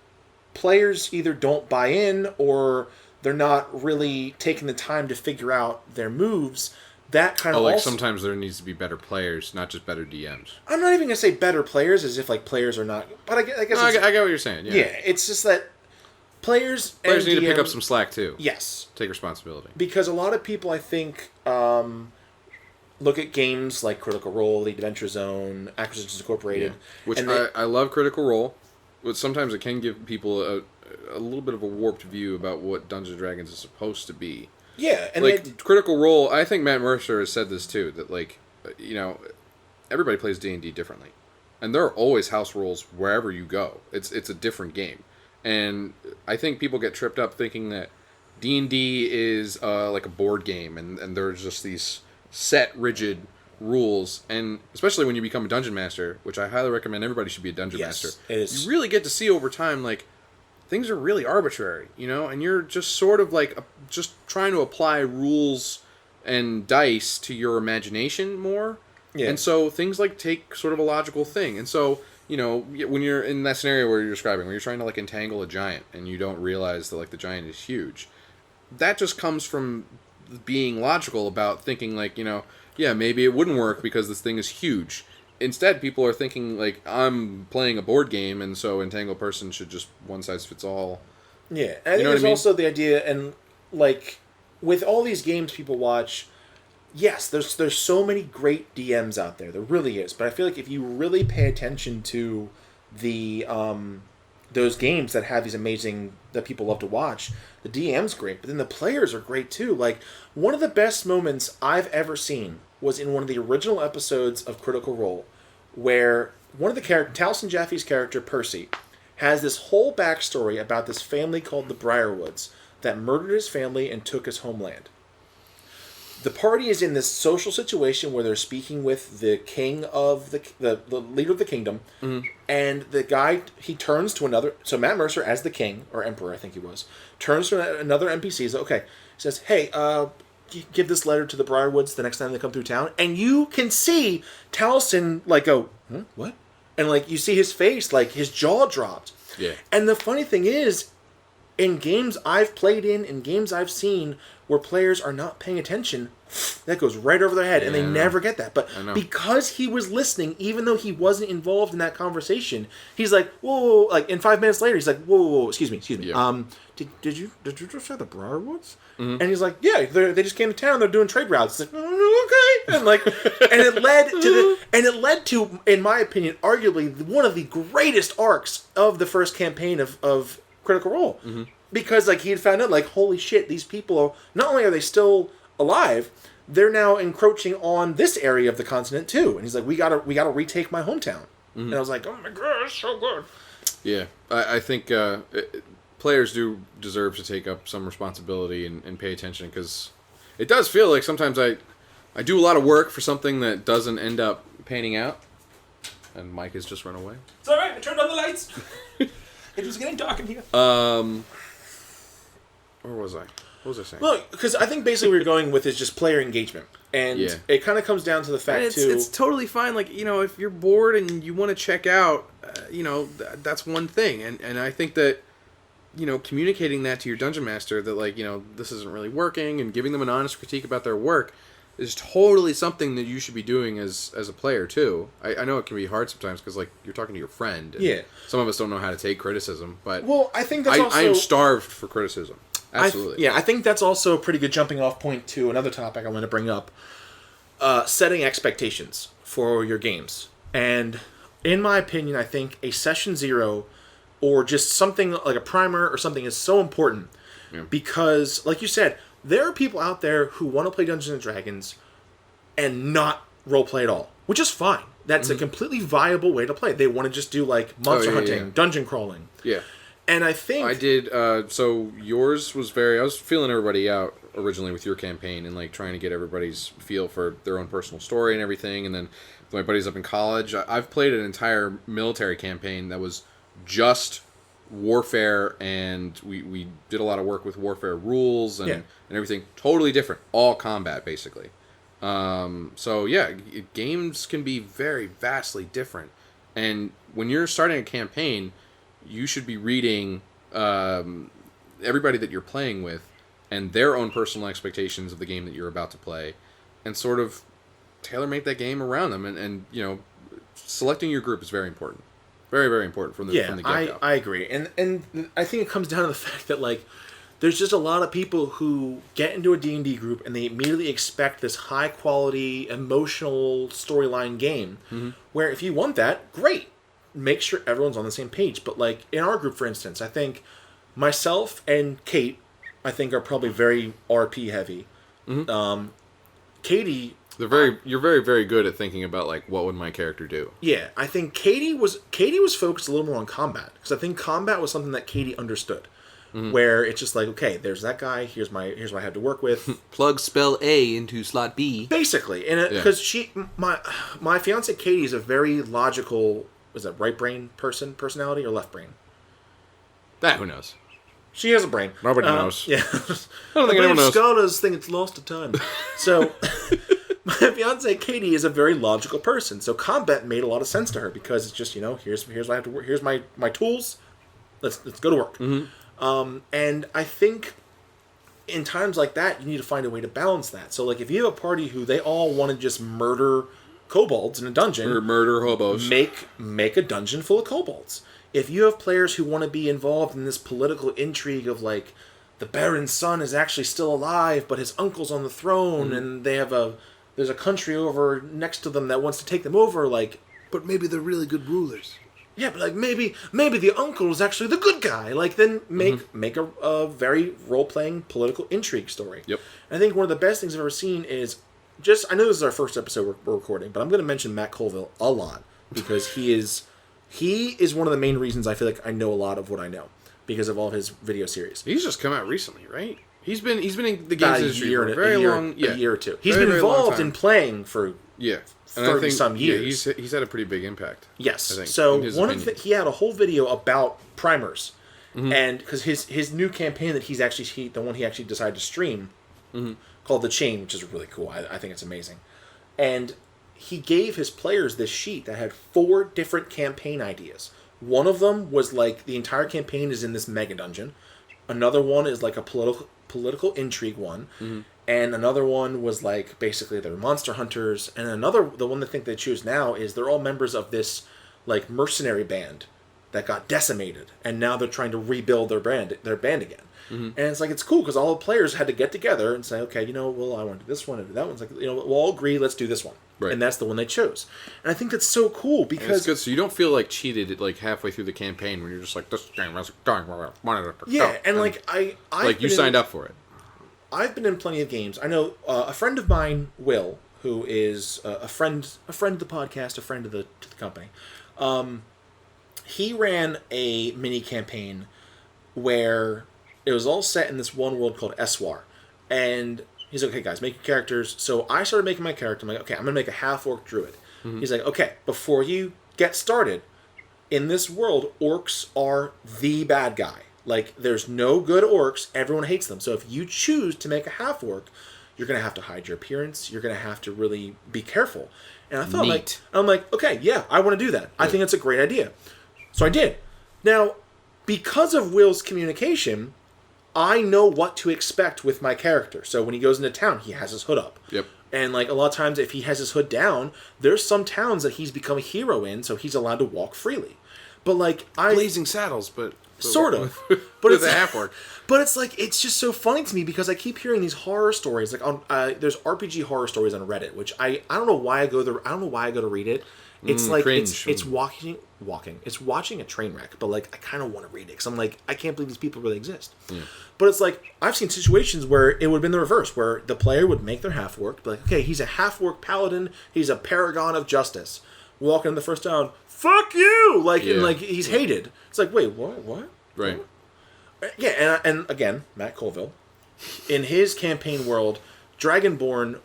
players either don't buy in or they're not really taking the time to figure out their moves, that kind of sometimes there needs to be better players, not just better DMs. I'm not even going to say better players as if like players are not, but I guess I get what you're saying. Yeah, it's just that players need to pick up some slack too. Yes. Take responsibility. Because a lot of people, I think, look at games like Critical Role, the Adventure Zone, Acquisitions Incorporated. Yeah. Which I love Critical Role, but sometimes it can give people a little bit of a warped view about what Dungeons & Dragons is supposed to be. Yeah. And like, Critical Role, I think Matt Mercer has said this too, that like, everybody plays D&D differently. And there are always house rules wherever you go. It's a different game. And I think people get tripped up thinking that D&D is like a board game, and there's just these set, rigid rules. And especially when you become a dungeon master, which I highly recommend everybody should be a dungeon master, it is. You really get to see over time, like, things are really arbitrary, and you're just sort of like just trying to apply rules and dice to your imagination more. Yeah. And so things like take sort of a logical thing. And so, when you're in that scenario where you're describing, where you're trying to like entangle a giant and you don't realize that like the giant is huge, that just comes from being logical about thinking like, maybe it wouldn't work because this thing is huge. Instead, people are thinking like, I'm playing a board game, and so entangle person should just one size fits all. Yeah, I think there's also the idea, and like with all these games people watch, yes, there's so many great DMs out there. There really is. But I feel like if you really pay attention to the those games that have these amazing, that people love to watch, the DM's great, but then the players are great too. Like, one of the best moments I've ever seen was in one of the original episodes of Critical Role, where one of the characters, Taliesin Jaffe's character, Percy, has this whole backstory about this family called the Briarwoods that murdered his family and took his homeland. The party is in this social situation where they're speaking with the king of the leader of the kingdom, and the guy, he turns to another, so Matt Mercer as the king, or emperor I think he was, turns to another NPC, he's like, okay, says, hey, give this letter to the Briarwoods the next time they come through town, and you can see Taliesin like go, what? And like you see his face, like his jaw dropped. Yeah. And the funny thing is, in games I've played in games I've seen where players are not paying attention, that goes right over their head, and they never get that. But because he was listening, even though he wasn't involved in that conversation, he's like, whoa, like, and 5 minutes later, he's like, whoa, excuse me. Yeah. Did you just say the Briarwoods? Mm-hmm. And he's like, yeah, they just came to town, they're doing trade routes. It's like, okay. And like, and it led to, in my opinion, arguably one of the greatest arcs of the first campaign of Critical Role. Mm-hmm. Because like he had found out, like, holy shit, these people, not only are they still alive, they're now encroaching on this area of the continent too. And he's like, we gotta retake my hometown. Mm-hmm. And I was like, oh my gosh, so good. Yeah, I think players do deserve to take up some responsibility and pay attention, because it does feel like sometimes I do a lot of work for something that doesn't end up panning out. And Mike has just run away. It's alright, I turned on the lights. It was getting dark in here. Where was I? What was I saying? Well, because I think basically what we're going with is just player engagement. And it kind of comes down to the fact, too... It's totally fine. Like, if you're bored and you want to check out, that's one thing. And I think that, communicating that to your dungeon master, that, like, this isn't really working, and giving them an honest critique about their work is totally something that you should be doing as a player, too. I know it can be hard sometimes, because, like, you're talking to your friend. And some of us don't know how to take criticism, but... Well, I think that's also... I am starved for criticism. Absolutely. I think that's also a pretty good jumping off point to another topic I want to bring up. Setting expectations for your games. And in my opinion, I think a session 0 or just something like a primer or something is so important. Yeah. Because, like you said, there are people out there who want to play Dungeons & Dragons and not roleplay at all, which is fine. That's a completely viable way to play. They want to just do, like, monster hunting, dungeon crawling. Yeah. And I think I did. So yours was very. I was feeling everybody out originally with your campaign and like trying to get everybody's feel for their own personal story and everything. And then my buddies up in college, I've played an entire military campaign that was just warfare, and we did a lot of work with warfare rules and everything. Totally different, all combat basically. So yeah, games can be very vastly different. And when you're starting a campaign, you should be reading everybody that you're playing with and their own personal expectations of the game that you're about to play, and sort of tailor-make that game around them. And you know, selecting your group is very important. Very, very important from the get-go. I agree. And I think it comes down to the fact that, like, there's just a lot of people who get into a D&D group and they immediately expect this high-quality, emotional storyline game, where if you want that, great. Make sure everyone's on the same page. But, like, in our group, for instance, I think myself and Kate, I think, are probably very RP heavy. Katie... You're very, very good at thinking about, like, what would my character do. Yeah, I think Katie was focused a little more on combat. Because I think combat was something that Katie understood. Where it's just like, okay, there's that guy, here's what I have to work with. Plug spell A into slot B. Basically. And because my fiance Katie is a very logical, is that right brain personality or left brain? That, who knows? She has a brain. Nobody knows. Yeah. I don't think anyone knows. Scholars think it's lost to time. So, my fiance Katie is a very logical person. So combat made a lot of sense to her because it's just, you know, here's what I have to work. Here's my tools. Let's go to work. And I think in times like that, you need to find a way to balance that. So, like, if you have a party who they all want to just murder kobolds in a dungeon, or murder hobos, make a dungeon full of kobolds. If you have players who want to be involved in this political intrigue of, like, the Baron's son is actually still alive, but his uncle's on the throne, and there's a country over next to them that wants to take them over, like... But maybe they're really good rulers. Yeah, but, like, maybe the uncle is actually the good guy. Like, then make a very role-playing political intrigue story. Yep. And I think one of the best things I've ever seen is I know this is our first episode we're recording, but I'm going to mention Matt Colville a lot because he is one of the main reasons I feel like I know a lot of what I know because of all of his video series. He's just come out recently, right? He's been in the games industry for a year or two. He's been involved in playing for 30-some years. Yeah, he's had a pretty big impact. Yes. I think, so he had a whole video about primers, and because his new campaign that the one he actually decided to stream, called The Chain, which is really cool. I think it's amazing, and he gave his players this sheet that had 4 different campaign ideas. One of them was like the entire campaign is in this mega dungeon. Another one is like a political intrigue one. And another one was like basically they're monster hunters. And the one I think they choose now is they're all members of this like mercenary band that got decimated. And now they're trying to rebuild their band again. And it's like, it's cool because all the players had to get together and say, okay, you know, well, I want to do this one and do that one. It's like, you know, we'll all agree, let's do this one. Right. And that's the one they chose. And I think that's so cool because... And it's good, so you don't feel like cheated like halfway through the campaign when you're just like, this game is going... Yeah, and like, you signed up for it. I've been in plenty of games. I know a friend of mine, Will, who is a friend of the podcast, a friend to the company. He ran a mini campaign where it was all set in this one world called Eswar. And he's like, okay, guys, make your characters. So I started making my character. I'm like, okay, I'm going to make a half-orc druid. He's like, okay, before you get started, in this world, orcs are the bad guy. Like, there's no good orcs. Everyone hates them. So if you choose to make a half-orc, you're going to have to hide your appearance. You're going to have to really be careful. And I thought, I'm like, okay, yeah, I want to do that. I think that's a great idea. So I did. Now, because of Will's communication, I know what to expect with my character. So when he goes into town, he has his hood up. Yep. And like a lot of times, if he has his hood down, there's some towns that he's become a hero in, so he's allowed to walk freely. But like Blazing Saddles, but sort of. But it's a half-orc. But it's like, it's just so funny to me because I keep hearing these horror stories. Like on there's RPG horror stories on Reddit, which I don't know why I go there. I don't know why I go to read it. It's like cringe. it's walking. It's watching a train wreck, but like I kind of want to read it because I'm like, I can't believe these people really exist. Yeah. But it's like I've seen situations where it would have been the reverse, where the player would make their half-orc, be like, okay, he's a half-orc paladin, he's a paragon of justice. Walking in the first town, fuck you, like and like he's hated. It's like, wait, what? Right. Yeah, and again, Matt Colville, in his campaign world, Dragonborn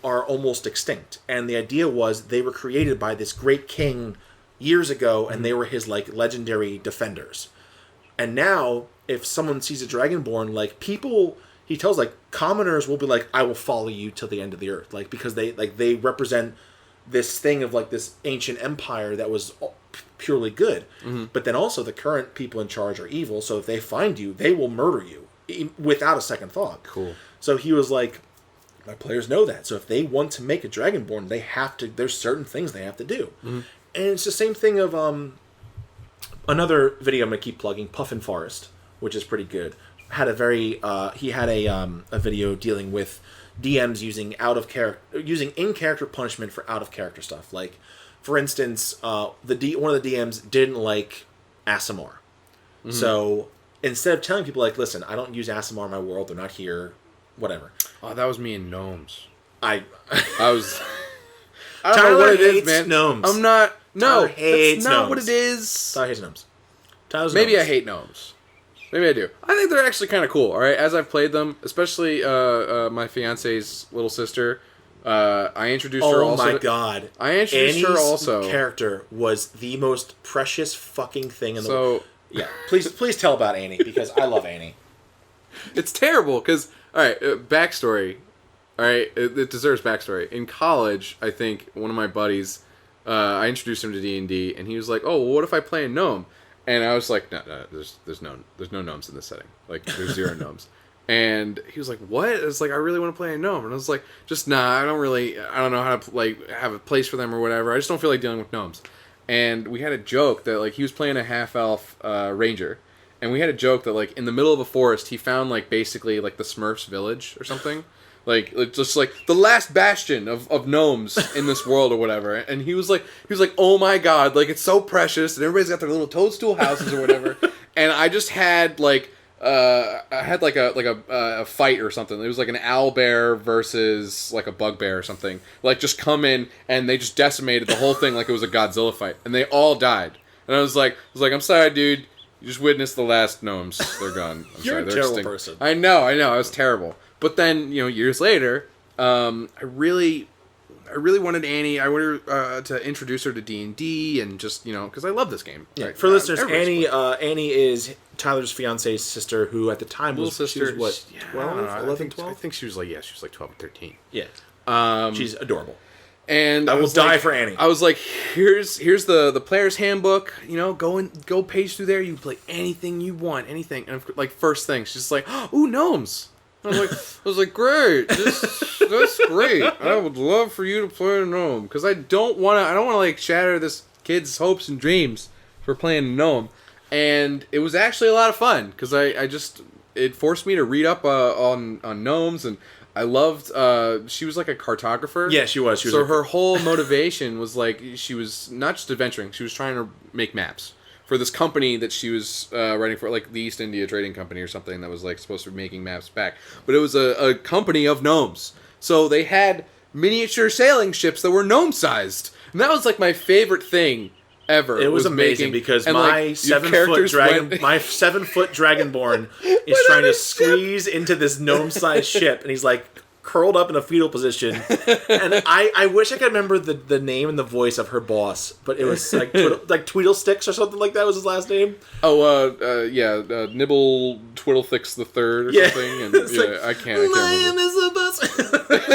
are almost extinct, and the idea was they were created by this great king years ago, and they were his like legendary defenders. And now, if someone sees a Dragonborn, like people, he tells like commoners will be like, I will follow you till the end of the earth, like because they represent this thing of like this ancient empire that was purely good. But then also the current people in charge are evil, so if they find you, they will murder you without a second thought. Cool. So he was like, my players know that, so if they want to make a Dragonborn, they have to, there's certain things they have to do. And it's the same thing of another video I'm going to keep plugging, Puffin Forest, which is pretty good. Had a very he had a video dealing with DMs using using in-character punishment for out-of-character stuff. Like, for instance, one of the DMs didn't like Aasimar. So instead of telling people, like, listen, I don't use Aasimar in my world, they're not here, whatever. Oh, that was me in Gnomes. I was... I don't Tyler know what it hates is, man. Gnomes. I'm not... No, Tyler hates that's not gnomes. what it is. Tyler hates gnomes. Tyler's Maybe gnomes. I hate Gnomes. Maybe I do. I think they're actually kind of cool, alright? As I've played them, especially my fiance's little sister, I introduced her also... Oh my god. I introduced her also... character was the most precious fucking thing in the world. So... Yeah, please tell about Annie, because I love Annie. It's terrible, because... Alright, backstory. Alright, it deserves backstory. In college, I think, one of my buddies, I introduced him to D&D, and he was like, oh, well, what if I play a gnome? And I was like, no, there's no gnomes in this setting. Like, there's 0 gnomes. And he was like, what? It's like, I really want to play a gnome. And I was like, just I don't know how to, like, have a place for them or whatever. I just don't feel like dealing with gnomes. And we had a joke that, like, he was playing a half-elf ranger. And we had a joke that, like, in the middle of a forest, he found, like, basically, like, the Smurfs village or something. Like, just, like, the last bastion of gnomes in this world or whatever. And he was like, oh my god, like, it's so precious, and everybody's got their little toadstool houses or whatever. And I just had, like, a fight or something. It was like an owlbear versus, like, a bugbear or something. Like, just come in, and they just decimated the whole thing like it was a Godzilla fight. And they all died. And I was like, I'm sorry, dude. You just witnessed the last gnomes. They're gone. You're a terrible person. I know. I was terrible. But then, years later, I really wanted Annie. I wanted to introduce her to D&D and just, because I love this game. Yeah. Right? For listeners, Annie is Tyler's fiance's sister, who at the time Little was, sister, she was what, 12, 11, 12? I think she was like 12 or 13. Yeah. She's adorable. And I will die for Annie. I was like, here's the player's handbook. Go page through there. You play anything you want, anything. And like first thing, she's like, ooh, gnomes. I was like, great, that's great. I would love for you to play a gnome because I don't want to like shatter this kid's hopes and dreams for playing a gnome. And it was actually a lot of fun because it forced me to read up on gnomes, and I loved. She was like a cartographer. Yeah, she was. So her whole motivation was like she was not just adventuring; she was trying to make maps for this company that she was writing for, like the East India Trading Company or something that was like supposed to be making maps back. But it was a company of gnomes. So they had miniature sailing ships that were gnome-sized. And that was like my favorite thing ever. It was amazing because my 7-foot dragonborn is trying to squeeze into this gnome-sized ship, and he's like curled up in a fetal position. And I wish I could remember the name and the voice of her boss, but it was like Tweedlesticks or something like that was his last name. Nibble Twiddlethix the Third or something. And I can't remember.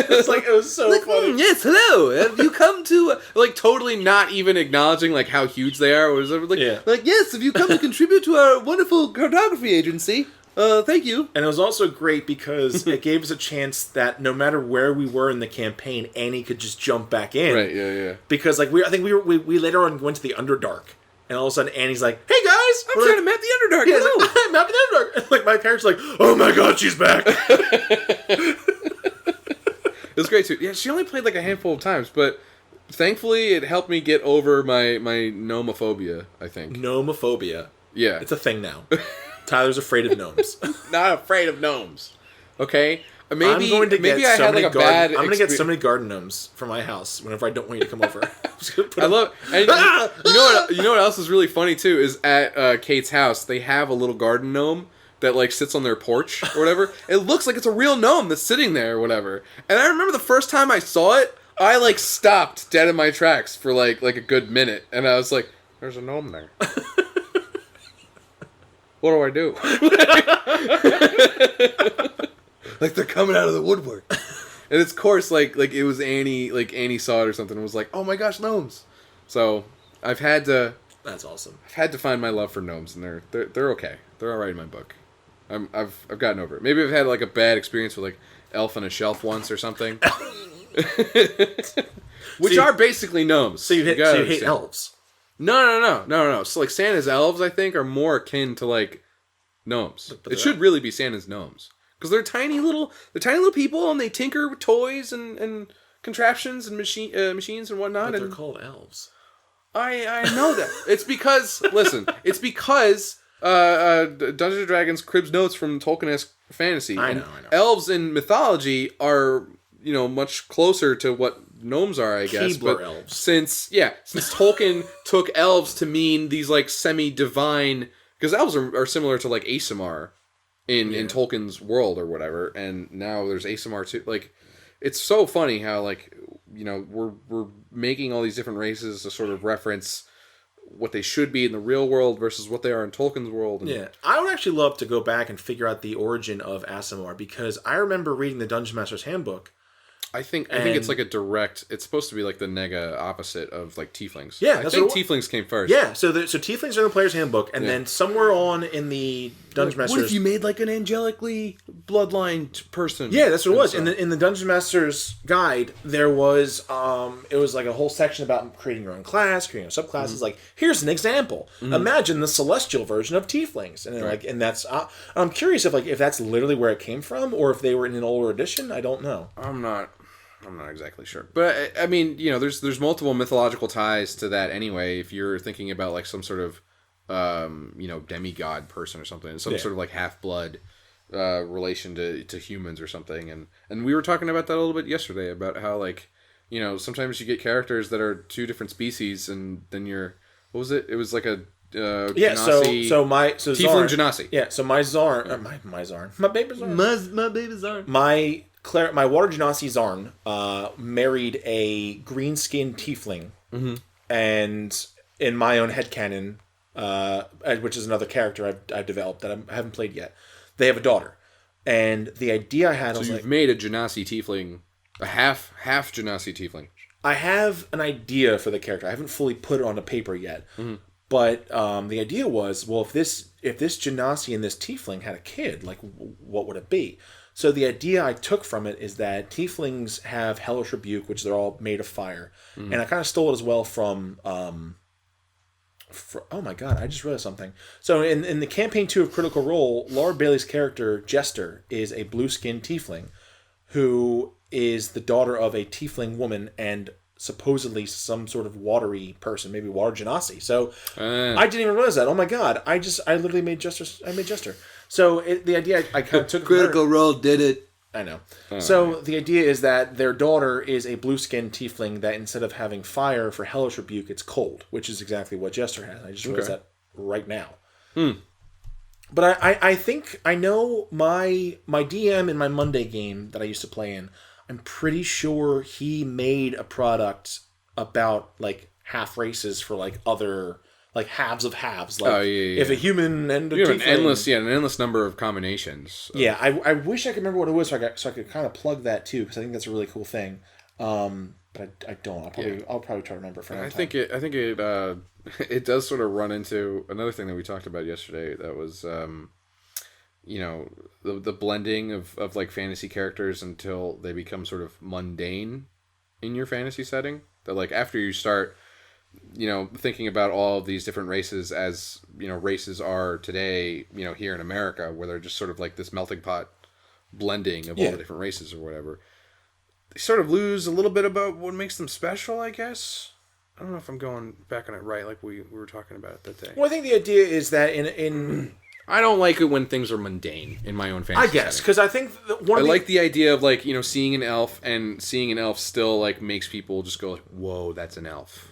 It's like, it was so funny. Yes, hello. Have you come to like totally not even acknowledging like how huge they are. It was like yes, have you come to contribute to our wonderful cartography agency? Thank you. And it was also great because it gave us a chance that no matter where we were in the campaign, Annie could just jump back in. Right, yeah. Because like we later on went to the Underdark, and all of a sudden Annie's like, "Hey guys, I'm trying to map the Underdark." Yeah, like, I'm mapping the Underdark. And like my character's like, "Oh my god, she's back." It was great too. Yeah, she only played like a handful of times, but thankfully it helped me get over my gnomophobia, I think. Gnomophobia. Yeah. It's a thing now. Tyler's afraid of gnomes. Not afraid of gnomes. Okay? maybe I had like a bad. I'm gonna get so many garden gnomes for my house whenever I don't want you to come over. I love. And you know what else is really funny too is at Kate's house they have a little garden gnome that like sits on their porch or whatever. It looks like it's a real gnome that's sitting there or whatever. And I remember the first time I saw it, I like stopped dead in my tracks for like a good minute, and I was like, "There's a gnome there." What do I do? Like they're coming out of the woodwork. And it's of course like it was Annie saw it or something and was like, "Oh my gosh, gnomes." So I've had to. That's awesome. I've had to find my love for gnomes, and they're okay. They're all right in my book. I've gotten over it. Maybe I've had like a bad experience with like elf on a shelf once or something. Which are basically gnomes. So you hate elves. No. So like Santa's elves, I think, are more akin to like gnomes. It should really be Santa's gnomes because they're tiny little people, and they tinker with toys and contraptions and machines and whatnot. But they're called elves. I know that. It's because Dungeons and Dragons cribs notes from Tolkien-esque fantasy. I know. Elves in mythology are much closer to what gnomes are, I guess. Keebler elves. Since Tolkien took elves to mean these like semi-divine, because elves are similar to like Aasimar in Tolkien's world or whatever, and now there's Aasimar too. Like, it's so funny how like we're making all these different races to sort of reference what they should be in the real world versus what they are in Tolkien's world. Yeah, I would actually love to go back and figure out the origin of Aasimar, because I remember reading the Dungeon Master's Handbook. I think it's like a direct. It's supposed to be like the nega opposite of like tieflings. Yeah, I think tieflings came first. Yeah, so tieflings are in the player's handbook, and then somewhere on in the Dungeon Master's. What if you made like an angelically bloodlined person? Yeah, that's what it was. In the Dungeon Master's guide, there was it was like a whole section about creating your own class, creating your subclasses. Mm-hmm. Like, here's an example. Mm-hmm. Imagine the celestial version of tieflings, and and that's. I'm curious if that's literally where it came from, or if they were in an older edition. I don't know. I'm not exactly sure, but I mean, there's multiple mythological ties to that anyway. If you're thinking about like some sort of, demigod person or something, some sort of like half-blood relation to humans or something, and we were talking about that a little bit yesterday about how like, sometimes you get characters that are two different species, and then what was it? It was like a Genasi, Tiefling Genasi. Yeah, so my Zarn, my baby Zarn, my water genasi Zarn married a green-skinned tiefling, and in my own headcanon, which is another character I've developed that I haven't played yet, they have a daughter. And the idea I had was you've made a Genasi tiefling, a half Genasi tiefling. I have an idea for the character. I haven't fully put it on the paper yet. Mm-hmm. But the idea was, well, if this Genasi and this tiefling had a kid, like, what would it be? So the idea I took from it is that tieflings have hellish rebuke, which they're all made of fire. Mm. And I kind of stole it as well from... oh my god, I just realized something. So in the campaign 2 of Critical Role, Laura Bailey's character, Jester, is a blue-skinned tiefling who is the daughter of a tiefling woman and supposedly some sort of watery person, maybe water genasi. So I didn't even realize that. Oh my god, I literally made Jester. I made Jester. So the idea I kind of took Critical Role did it. I know. So the idea is that their daughter is a blue-skinned tiefling that instead of having fire for hellish rebuke, it's cold, which is exactly what Jester has. I just realized that right now. But I think I know my DM in my Monday game that I used to play in. I'm pretty sure he made a product about like half races for like other like halves of halves. Like if a human and a tiefling, an endless number of combinations. So. Yeah, I wish I could remember what it was so I could kind of plug that too, because I think that's a really cool thing. But I don't. I'll probably try to remember it for another time. I think it does sort of run into another thing that we talked about yesterday. That was the blending of like fantasy characters until they become sort of mundane in your fantasy setting. That like after you start, thinking about all of these different races as, races are today, here in America, where they're just sort of like this melting pot blending of all the different races or whatever. They sort of lose a little bit about what makes them special, I guess. I don't know if I'm going back on it right, like we were talking about it that day. Well, I think the idea is that in I don't like it when things are mundane in my own fantasy. I guess because I think I like the idea of like seeing an elf and seeing an elf still like makes people just go like, whoa, that's an elf.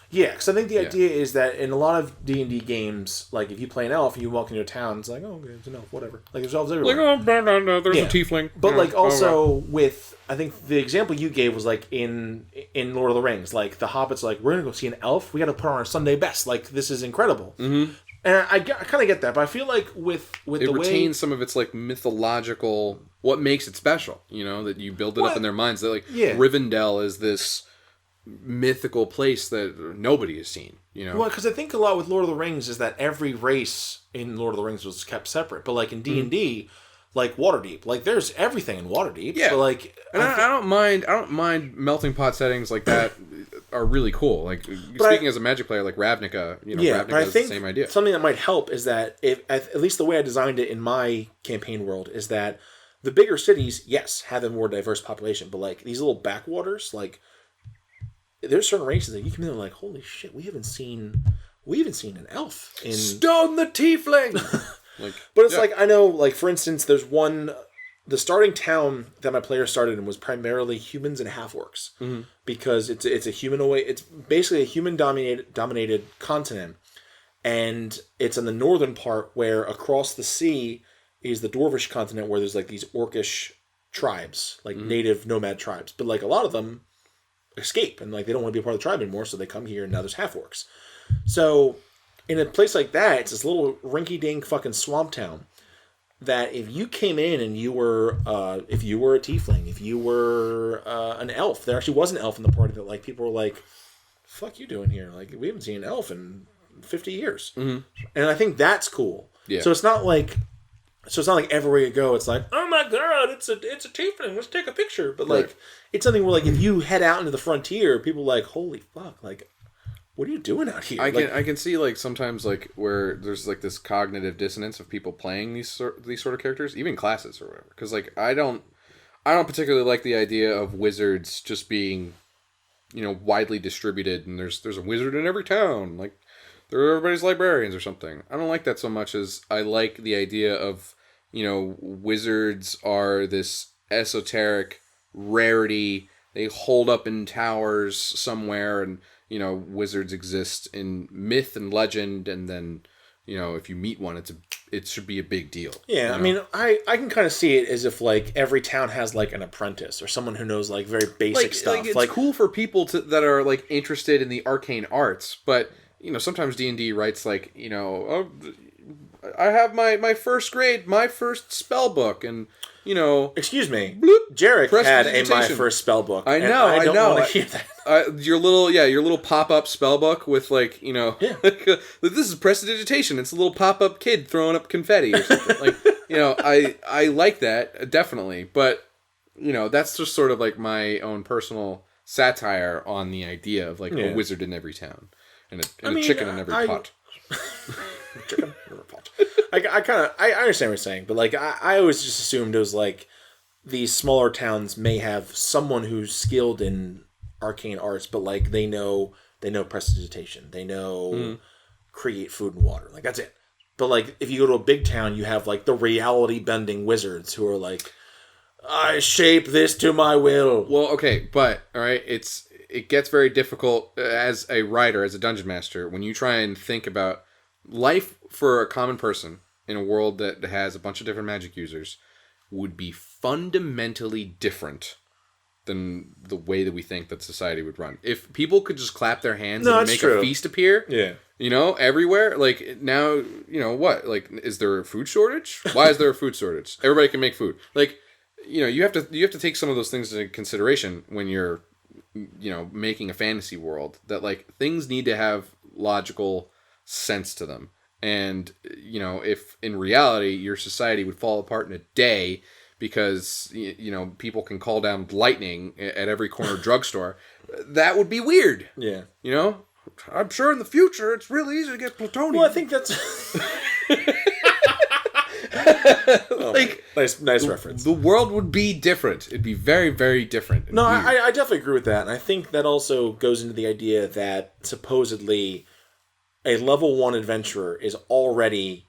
Yeah, because I think the idea is that in a lot of D&D games, like if you play an elf and you walk into a town, it's like, oh, okay, it's an elf, whatever. Like there's elves everywhere. Like, oh, no, there's a tiefling. But like also with, I think the example you gave was like in Lord of the Rings, like the hobbits, like we're gonna go see an elf, we got to put on our Sunday best, like this is incredible. Mm-hmm. And I kind of get that, but I feel like with it retains some of its like mythological, what makes it special, that you build it up in their minds that like Rivendell is this mythical place that nobody has seen, Well, because I think a lot with Lord of the Rings is that every race in Lord of the Rings was kept separate, but like in D&D, like Waterdeep, like there's everything in Waterdeep. Yeah, but like and I don't mind melting pot settings like that are really cool. Like speaking as a Magic player, like Ravnica, Ravnica is the same idea. Something that might help is that if at least the way I designed it in my campaign world is that the bigger cities, yes, have a more diverse population, but like these little backwaters, like. There's certain races that you come in and like, holy shit, we haven't seen an elf in Stone the Tiefling. But it's like I know, like for instance, there's the starting town that my player started in was primarily humans and half-orcs because it's a humanoid. It's basically a human dominated continent, and it's in the northern part where across the sea is the Dwarvish continent where there's like these orcish tribes, like native nomad tribes, but like a lot of them escape and like they don't want to be a part of the tribe anymore, so they come here and now there's half orcs. So in a place like that, it's this little rinky-dink fucking swamp town that if you came in and you were a tiefling, if you were an elf, there actually was an elf in the party that like people were like, fuck you doing here, like we haven't seen an elf in 50 years. And I think that's cool. So it's not like everywhere you go, it's like, oh my god, it's a tiefling, let's take a picture. But like, it's something where like if you head out into the frontier, people are like, holy fuck, like, what are you doing out here? I can see like sometimes like where there's like this cognitive dissonance of people playing these sort of characters, even classes or whatever. Because like I don't particularly like the idea of wizards just being, widely distributed and there's a wizard in every town, like they're everybody's librarians or something. I don't like that so much as I like the idea of wizards are this esoteric rarity. They hold up in towers somewhere, and wizards exist in myth and legend. And then if you meet one, it should be a big deal. Yeah, I mean, I can kind of see it as if like every town has like an apprentice or someone who knows like very basic stuff. It's cool for people that are like interested in the arcane arts, but sometimes D&D writes like oh, I have my first grade, my first spell book, and excuse me, bloop, Jarek had my first spell book. I know. I don't want to hear that. Your little pop up spell book with like this is prestidigitation. It's a little pop up kid throwing up confetti or something. Like I like that definitely, but that's just sort of like my own personal satire on the idea of like a wizard in every town and a chicken in every pot. Chicken in every pot. I understand what you're saying, but like I always just assumed it was like these smaller towns may have someone who's skilled in arcane arts, but like they know prestidigitation, they know create food and water, like that's it. But like if you go to a big town, you have like the reality bending wizards who are like, I shape this to my will. Well, okay, but all right, it gets very difficult as a writer, as a dungeon master, when you try and think about life for a common person in a world that has a bunch of different magic users would be fundamentally different than the way that we think that society would run. If people could just clap their hands and make a feast appear, everywhere, like now, what? Like, is there a food shortage? Why is there a food shortage? Everybody can make food. Like, you have to take some of those things into consideration when you're, making a fantasy world, that like things need to have logical sense to them. And, if in reality your society would fall apart in a day because, people can call down lightning at every corner drugstore, that would be weird. Yeah. I'm sure in the future it's really easy to get plutonium. Well, I think that's... like, nice reference. The world would be different. It'd be very, very different. No, I definitely agree with that. And I think that also goes into the idea that supposedly a level 1 adventurer is already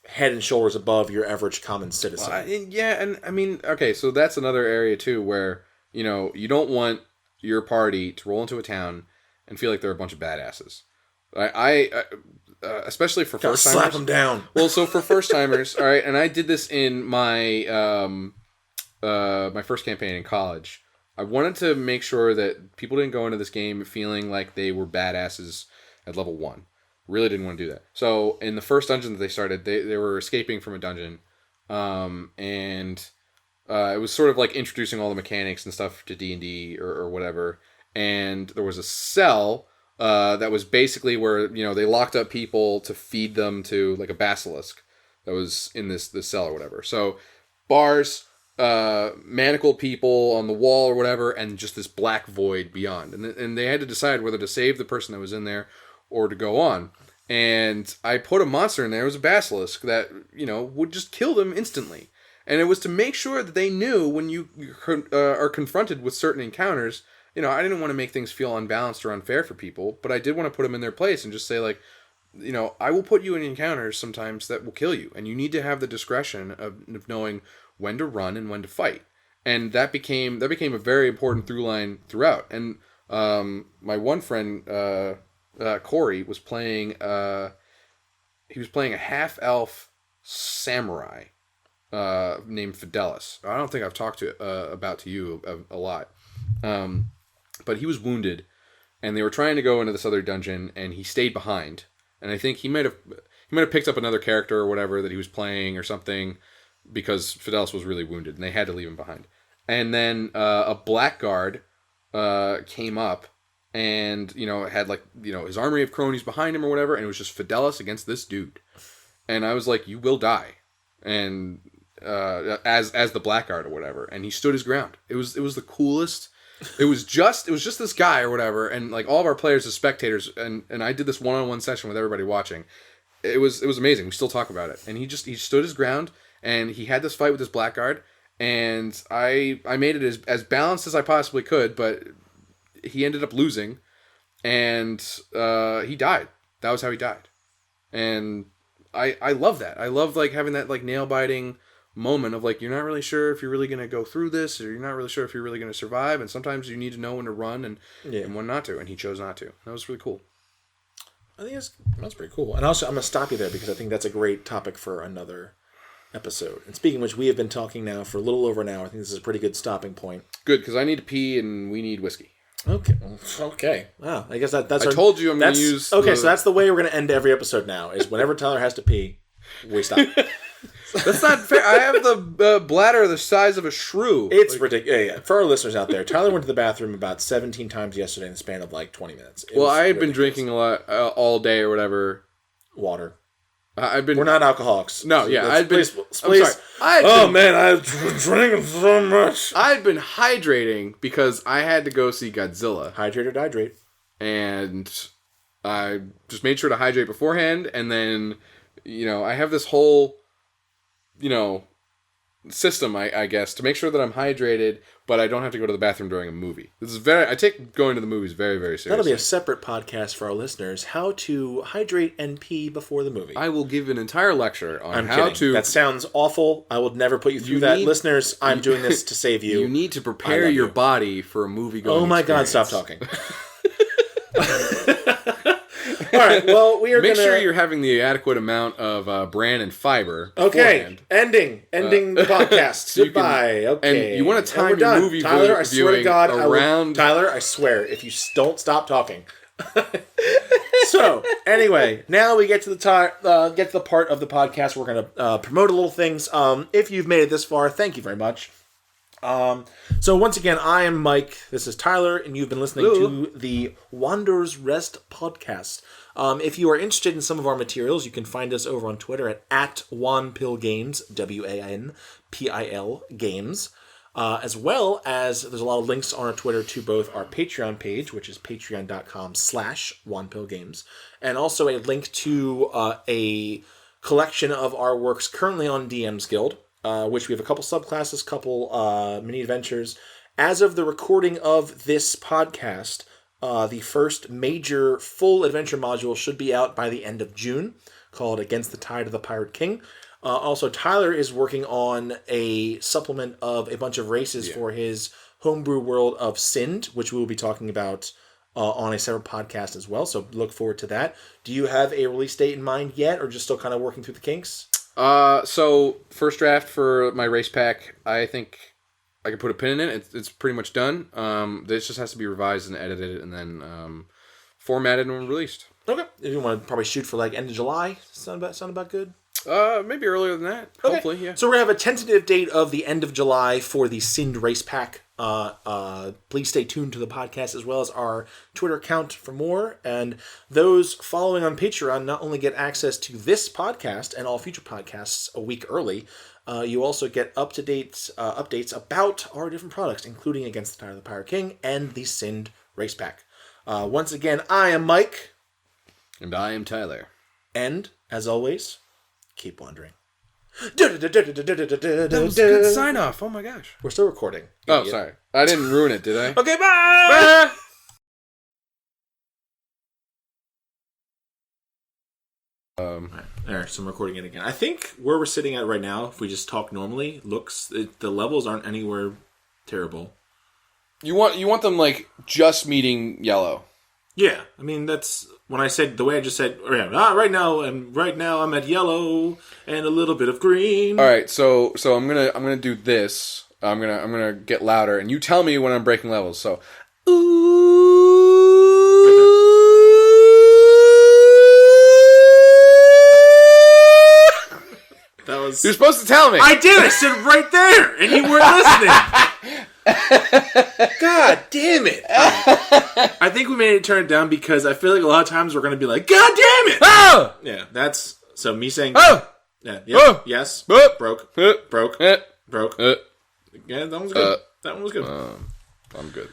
head and shoulders above your average common citizen. And I mean, okay, so that's another area too where, you don't want your party to roll into a town and feel like they're a bunch of badasses. I especially for first timers. Slap them down. Well, so for first timers, all right, and I did this in my my first campaign in college. I wanted to make sure that people didn't go into this game feeling like they were badasses at level 1. Really didn't want to do that. So in the first dungeon that they started, they were escaping from a dungeon, and it was sort of like introducing all the mechanics and stuff to D&D or whatever. And there was a cell that was basically where they locked up people to feed them to like a basilisk that was in this cell or whatever. So bars, manacled people on the wall or whatever, and just this black void beyond. And they had to decide whether to save the person that was in there or to go on. And I put a monster in there. It was a basilisk that, would just kill them instantly. And it was to make sure that they knew when you are confronted with certain encounters. I didn't want to make things feel unbalanced or unfair for people, but I did want to put them in their place and just say, like, I will put you in encounters sometimes that will kill you. And you need to have the discretion of knowing when to run and when to fight. And that became a very important through line throughout. And my one friend, Corey, was playing a half-elf samurai named Fidelis. I don't think I've talked to you a lot. But he was wounded, and they were trying to go into this other dungeon, and he stayed behind. And I think he might have picked up another character or whatever that he was playing or something, because Fidelis was really wounded, and they had to leave him behind. And then a blackguard came up, and had his armory of cronies behind him or whatever, and it was just Fidelis against this dude. And I was like, "You will die," and as the blackguard or whatever, and he stood his ground. It was the coolest. It was just this guy or whatever, and like all of our players as spectators, and I did this one-on-one session with everybody watching. It was amazing. We still talk about it. And he stood his ground, and he had this fight with this blackguard, and I made it as balanced as I possibly could, but he ended up losing, and he died. That was how he died. And I love that. I love like having that like nail-biting moment of like, you're not really sure if you're really going to go through this, or you're not really sure if you're really going to survive, and sometimes you need to know when to run and when not to, and he chose not to. That was really cool. I think that's pretty cool. And also, I'm going to stop you there because I think that's a great topic for another episode. And speaking of which, we have been talking now for a little over an hour. I think this is a pretty good stopping point. Good, because I need to pee and we need whiskey. Okay. Wow. I guess that's. I told you I'm going to use. Okay, so that's the way we're going to end every episode now. Is whenever Tyler has to pee, we stop. That's not fair. I have the bladder the size of a shrew. It's ridiculous. Yeah. For our listeners out there, Tyler went to the bathroom about 17 times yesterday in the span of like 20 minutes. I had been drinking a lot all day or whatever. Water. We're not alcoholics. No, yeah. I'm sorry. I've drinking so much. I'd been hydrating because I had to go see Godzilla. Hydrate or dihydrate. And I just made sure to hydrate beforehand, and then, I have this whole, system, I guess, to make sure that I'm hydrated, but I don't have to go to the bathroom during a movie. I take going to the movies very, very seriously. That'll be a separate podcast for our listeners, how to hydrate and pee before the movie. I will give an entire lecture on That sounds awful. I will never put you through that. Listeners, I'm doing this to save you. You need to prepare your body for a movie going Oh my experience. God, stop talking. All right, well, we are Make sure you're having the adequate amount of bran and fiber beforehand. Okay, ending the podcast. So Goodbye. Okay. And you want to time your movie Tyler, I swear to God, around... Tyler, I swear, if you don't stop talking. So, anyway, now we get to the part of the podcast where we're going to promote a little things. If you've made it this far, thank you very much. So once again, I am Mike. This is Tyler, and you've been listening to the Wanderers Rest podcast. If you are interested in some of our materials, you can find us over on Twitter at @WanPilGames, WANPIL Games. As well as there's a lot of links on our Twitter to both our Patreon page, which is patreon.com/WanPilGames, and also a link to a collection of our works currently on DM's Guild. Which we have a couple subclasses, couple mini adventures. As of the recording of this podcast, the first major full adventure module should be out by the end of June, called Against the Tide of the Pirate King. Also, Tyler is working on a supplement of a bunch of races for his homebrew world of Sind, which we will be talking about on a separate podcast as well. So look forward to that. Do you have a release date in mind yet, or just still kind of working through the kinks? So first draft for my race pack, I think I can put a pin in it. It's pretty much done. This just has to be revised and edited and then formatted and released. Okay. If you want to probably shoot for like end of July, sound about good? Maybe earlier than that. Okay. Hopefully, yeah. So we're going to have a tentative date of the end of July for the Sind race pack. Please stay tuned to the podcast as well as our Twitter account for more. And those following on Patreon not only get access to this podcast and all future podcasts a week early, you also get up-to-date updates about our different products, including Against the Tide of the Pirate King and the Sind race pack. Once again, I am Mike. And I am Tyler. And, as always, keep wandering. That was a good sign off. Oh my gosh. We're still recording. Oh, Idiot. sorry. I didn't ruin it, did I? Okay, bye! There, so I'm recording it again. I think where we're sitting at right now, if we just talk normally, the levels aren't anywhere terrible. You want them like just meeting yellow. Yeah, I mean that's when I said the way I just said. Right now I'm at yellow and a little bit of green. All right, so I'm gonna do this. I'm gonna get louder, and you tell me when I'm breaking levels. So, That was. You're supposed to tell me. I did. I said right there, and you weren't listening. God damn it! I think we made it turn it down because I feel like a lot of times we're going to be like, "God damn it!" Oh! Yeah, that's so me saying. Oh! Yeah. Oh! Yes. Oh! Broke. Oh! Broke. Oh! Broke. Oh! Yeah, that one was good. That one was good. I'm good.